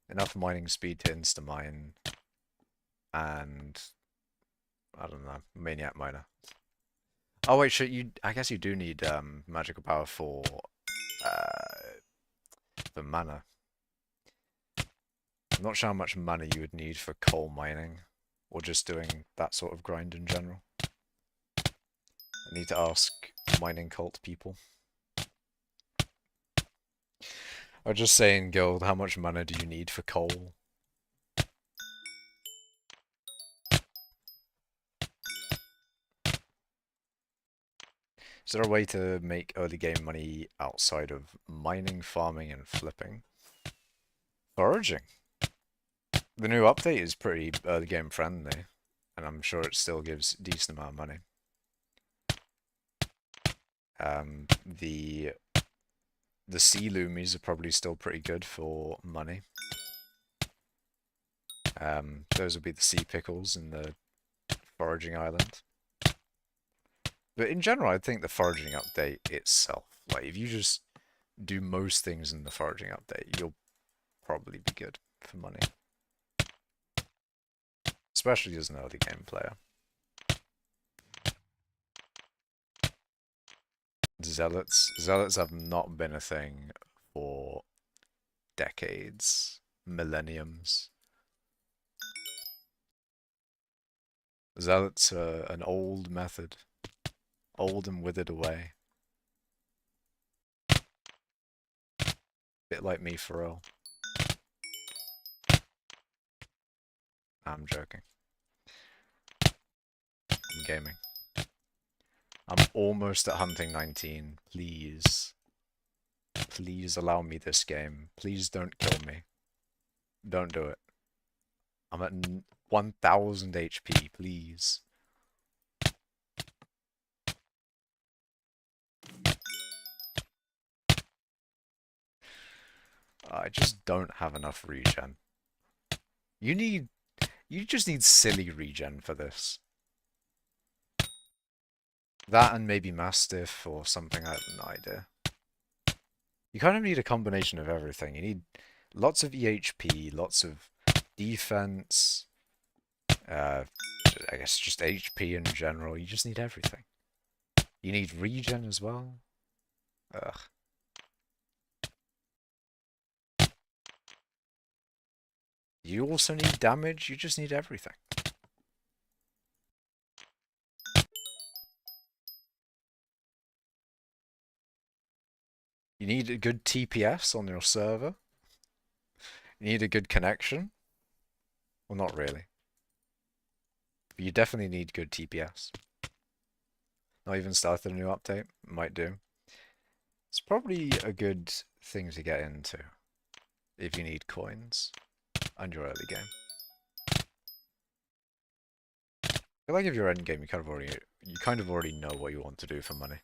enough mining speed to insta-mine, and I don't know, maniac miner. Oh wait, shit, I guess you do need magical power for the mana. I'm not sure how much mana you would need for coal mining, or just doing that sort of grind in general. I need to ask mining cult people. Or just saying, guild, how much mana do you need for coal? Is there a way to make early game money outside of mining, farming, and flipping? Foraging. The new update is pretty early game friendly, and I'm sure it still gives a decent amount of money. The sea loomies are probably still pretty good for money. Those would be the sea pickles in the foraging island. But in general, I think the foraging update itself, like if you just do most things in the foraging update, you'll probably be good for money. Especially as an early game player. Zealots have not been a thing for decades, millenniums. Zealots are an old method, old and withered away. Bit like me for real. I'm joking. I'm gaming. I'm almost at hunting 19, please. Please allow me this game. Please don't kill me. Don't do it. I'm at 1000 HP, please. I just don't have enough regen. You just need silly regen for this. That and maybe Mastiff or something, I have no idea. You kind of need a combination of everything. You need lots of EHP, lots of defense, I guess just HP in general. You just need everything. You need regen as well. Ugh. You also need damage. You just need everything. You need a good TPS on your server. You need a good connection. Well, not really. But you definitely need good TPS. Not even started a new update. Might do. It's probably a good thing to get into if you need coins and your early game. I feel like if you're end game, you kind of already know what you want to do for money.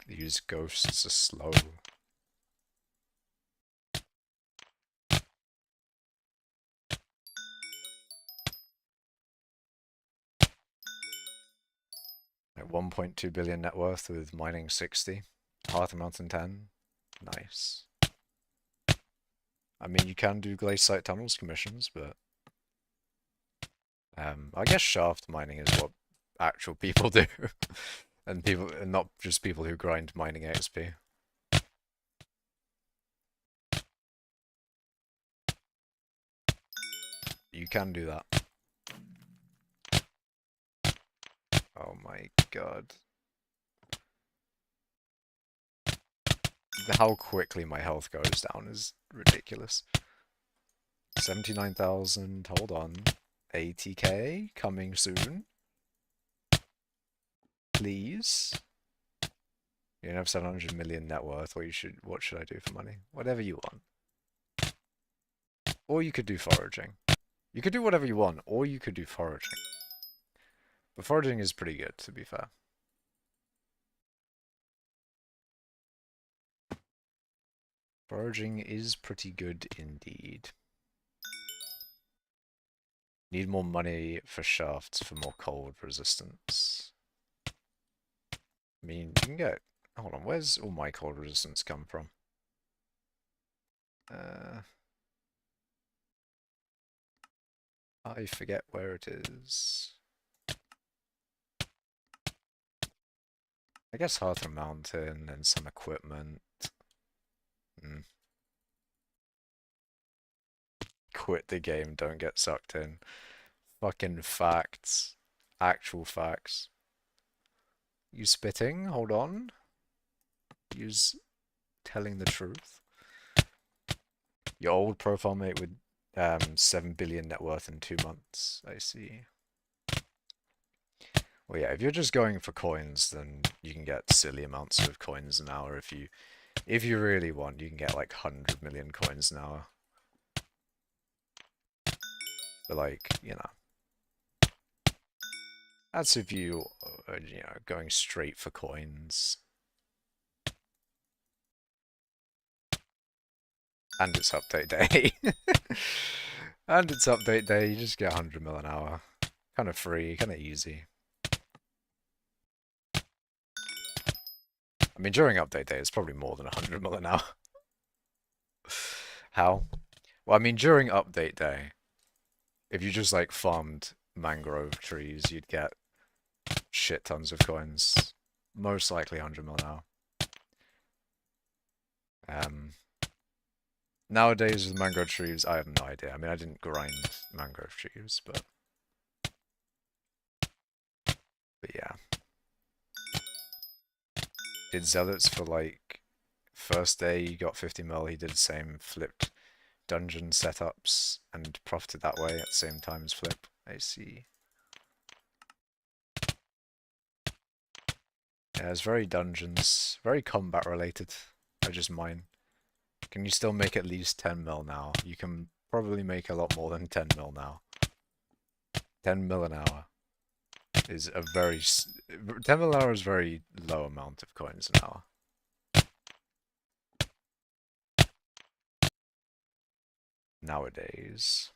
These ghosts are slow. At 1.2 billion net worth with mining 60. Hearth Mountain 10. Nice. I mean, you can do glaciate tunnels commissions, but I guess shaft mining is what actual people do, and not just people who grind mining XP. You can do that. Oh my god. How quickly my health goes down is ridiculous. 79,000, hold on. 80k, coming soon. Please. You don't have 700 million net worth, what should I do for money? Whatever you want. Or you could do foraging. You could do whatever you want, or you could do foraging. But foraging is pretty good, to be fair. Foraging is pretty good indeed. Need more money for shafts for more cold resistance. I mean, you can get... Hold on, where's all my cold resistance come from? I forget where it is. I guess Hearth Mountain and some equipment. Quit the game, don't get sucked in. Fucking facts. Actual facts. You spitting? Hold on. Use telling the truth. Your old profile mate with 7 billion net worth in 2 months. I see. Well, yeah, if you're just going for coins, then you can get silly amounts of coins an hour. If you really want, you can get like 100 million coins an hour. But like, you know, that's if you are, you know, going straight for coins. And it's update day. And it's update day, you just get 100 mil an hour. Kind of free, kind of easy. I mean, during update day, it's probably more than 100 mil an hour. How? Well, I mean, during update day, if you just like farmed mangrove trees, you'd get shit tons of coins. Most likely 100 mil an hour. Nowadays with mangrove trees, I have no idea. I mean, I didn't grind mangrove trees, but yeah. Did zealots for like first day he got 50 mil, he did the same, flipped dungeon setups and profited that way at the same time as Flip. I see. Yeah, it's very dungeons, very combat related. I just mine. Can you still make at least 10 mil now? You can probably make a lot more than 10 mil now. 10 mil an hour is a very... 10 mil an hour is a very low amount of coins an hour. Nowadays.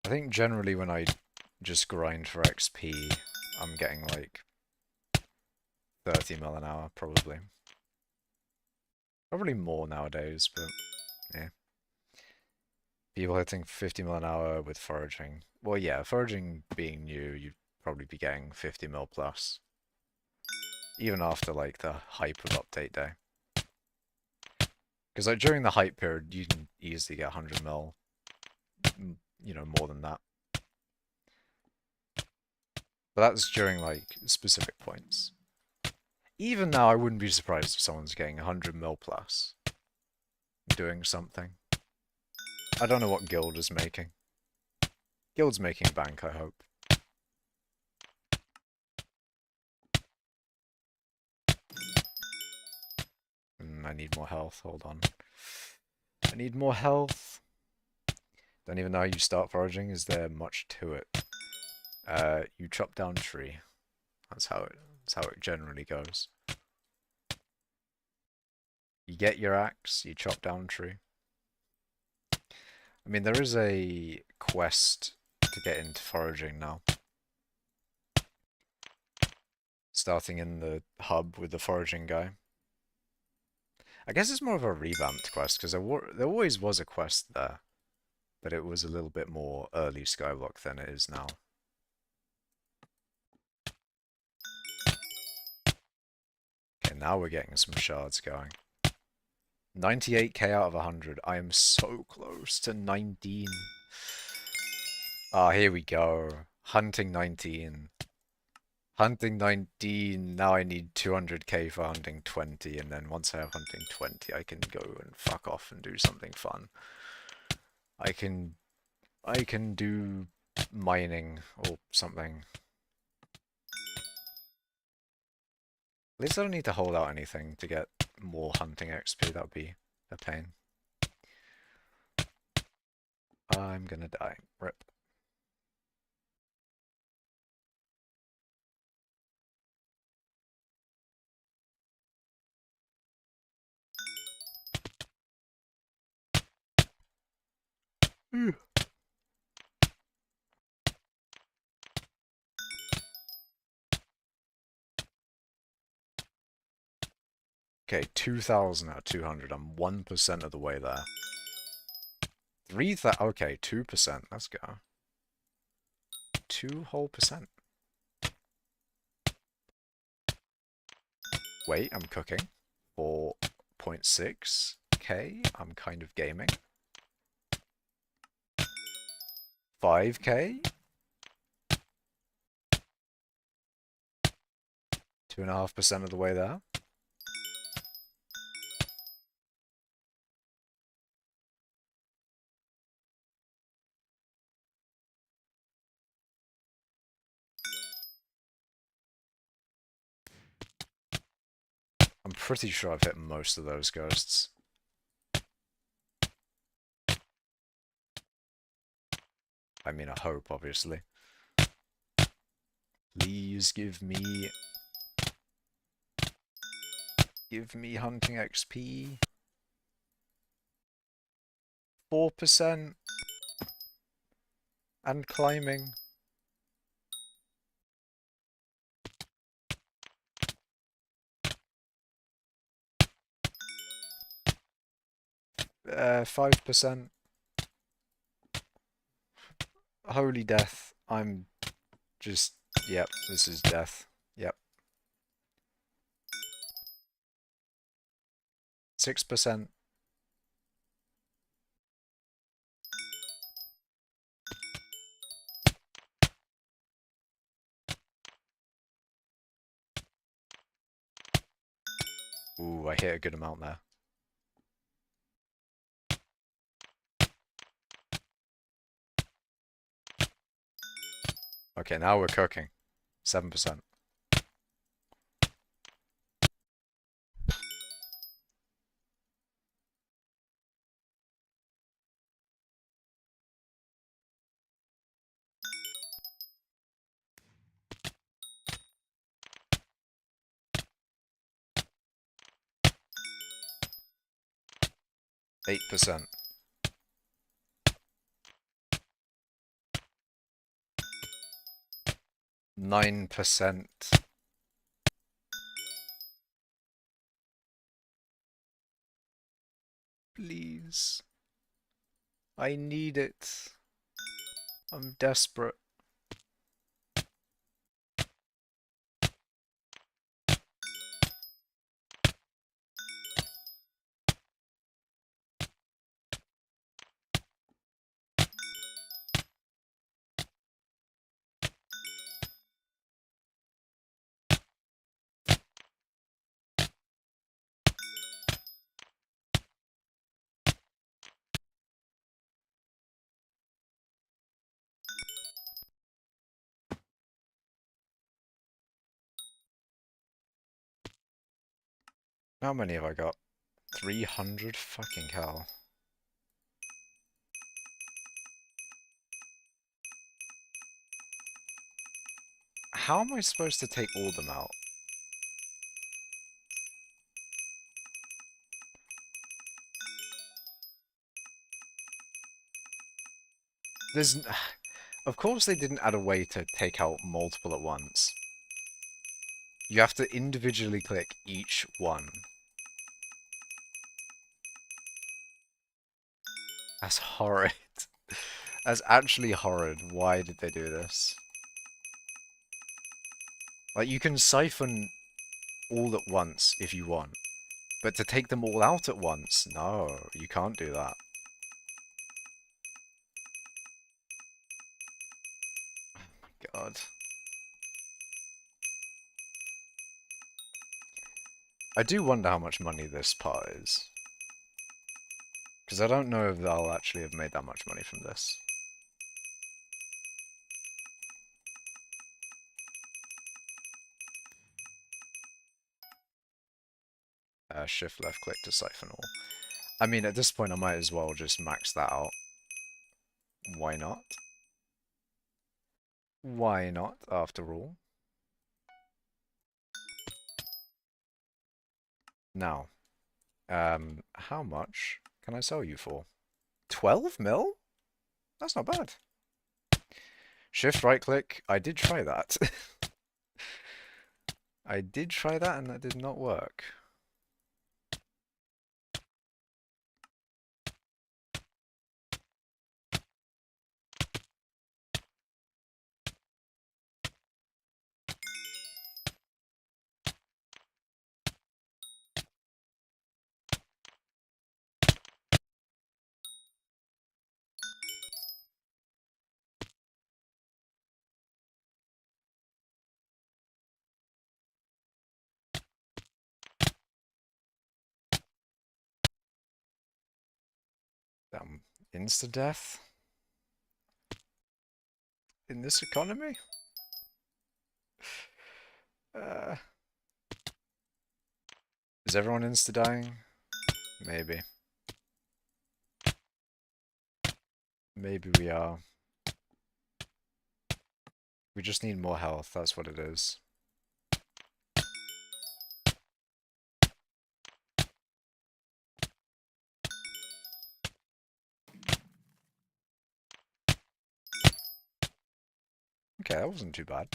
I think generally when I just grind for XP, I'm getting like 30 mil an hour, probably. Probably more nowadays, but yeah. People hitting 50 mil an hour with foraging. Well, yeah, foraging being new, you'd probably be getting 50 mil plus. Even after like the hype of update day. Because like during the hype period, you can easily get 100 mil, you know, more than that. But that's during like specific points. Even now, I wouldn't be surprised if someone's getting 100 mil plus doing something. I don't know what guild is making. Guild's making bank, I hope. I need more health, hold on. I need more health. Don't even know how you start foraging, is there much to it? You chop down tree. That's how it generally goes. You get your axe, you chop down tree. I mean, there is a quest to get into foraging now. Starting in the hub with the foraging guy. I guess it's more of a revamped quest, because there always was a quest there. But it was a little bit more early skyblock than it is now. Okay, now we're getting some shards going. 98k out of 100. I am so close to 19. Ah, here we go. Hunting 19. Hunting 19. Now I need 200k for hunting 20. And then once I have hunting 20, I can go and fuck off and do something fun. I can do mining or something. At least I don't need to hold out anything to get more hunting XP, that would be a pain. I'm gonna die. Rip. Okay, 2,000 out of 200. I'm 1% of the way there. 3,000. Okay, 2%. Let's go. 2 whole percent. Wait, I'm cooking. 4.6k. I'm kind of gaming. 5k. 2.5% of the way there. I'm pretty sure I've hit most of those ghosts. I mean, I hope, obviously. Please give me hunting XP. 4% and climbing. Uh, 5%. Holy death. I'm just, yep, this is death. Yep. 6%. Ooh, I hit a good amount there. Okay, now we're cooking. 7%. %8. 9%. Please. I need it. I'm desperate. How many have I got? 300? Fucking hell. How am I supposed to take all them out? There's... Of course they didn't add a way to take out multiple at once. You have to individually click each one. That's horrid. That's actually horrid. Why did they do this? Like, you can siphon all at once if you want. But to take them all out at once, no, you can't do that. God. I do wonder how much money this part is. Because I don't know if I'll actually have made that much money from this. Shift left click to siphon all. I mean, at this point I might as well just max that out. Why not? Why not, after all? Now, how much can I sell you for? 12 mil? That's not bad. Shift right click. I did try that. I did try that and that did not work. Insta-death? In this economy? Uh, is everyone insta-dying? Maybe. Maybe we are. We just need more health, that's what it is. Okay, that wasn't too bad.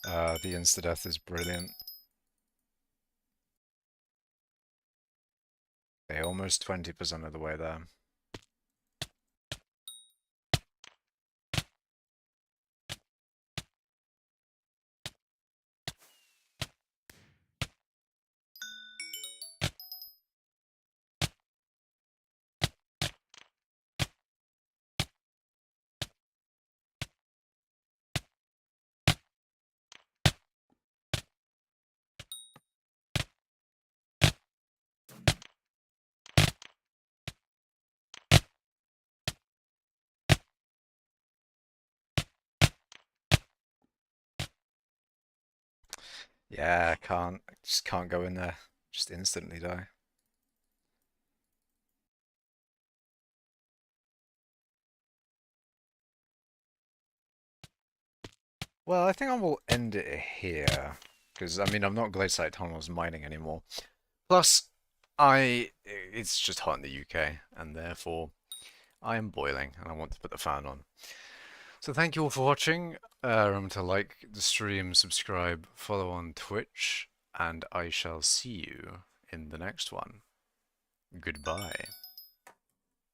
The insta-death is brilliant. Okay, almost 20% of the way there. Yeah, just can't go in there. Just instantly die. Well, I think I will end it here. Because, I mean, I'm not Glaciate Tunnels mining anymore. Plus, it's just hot in the UK, and therefore I am boiling, and I want to put the fan on. So thank you all for watching. Remember to like the stream, subscribe, follow on Twitch, and I shall see you in the next one. Goodbye.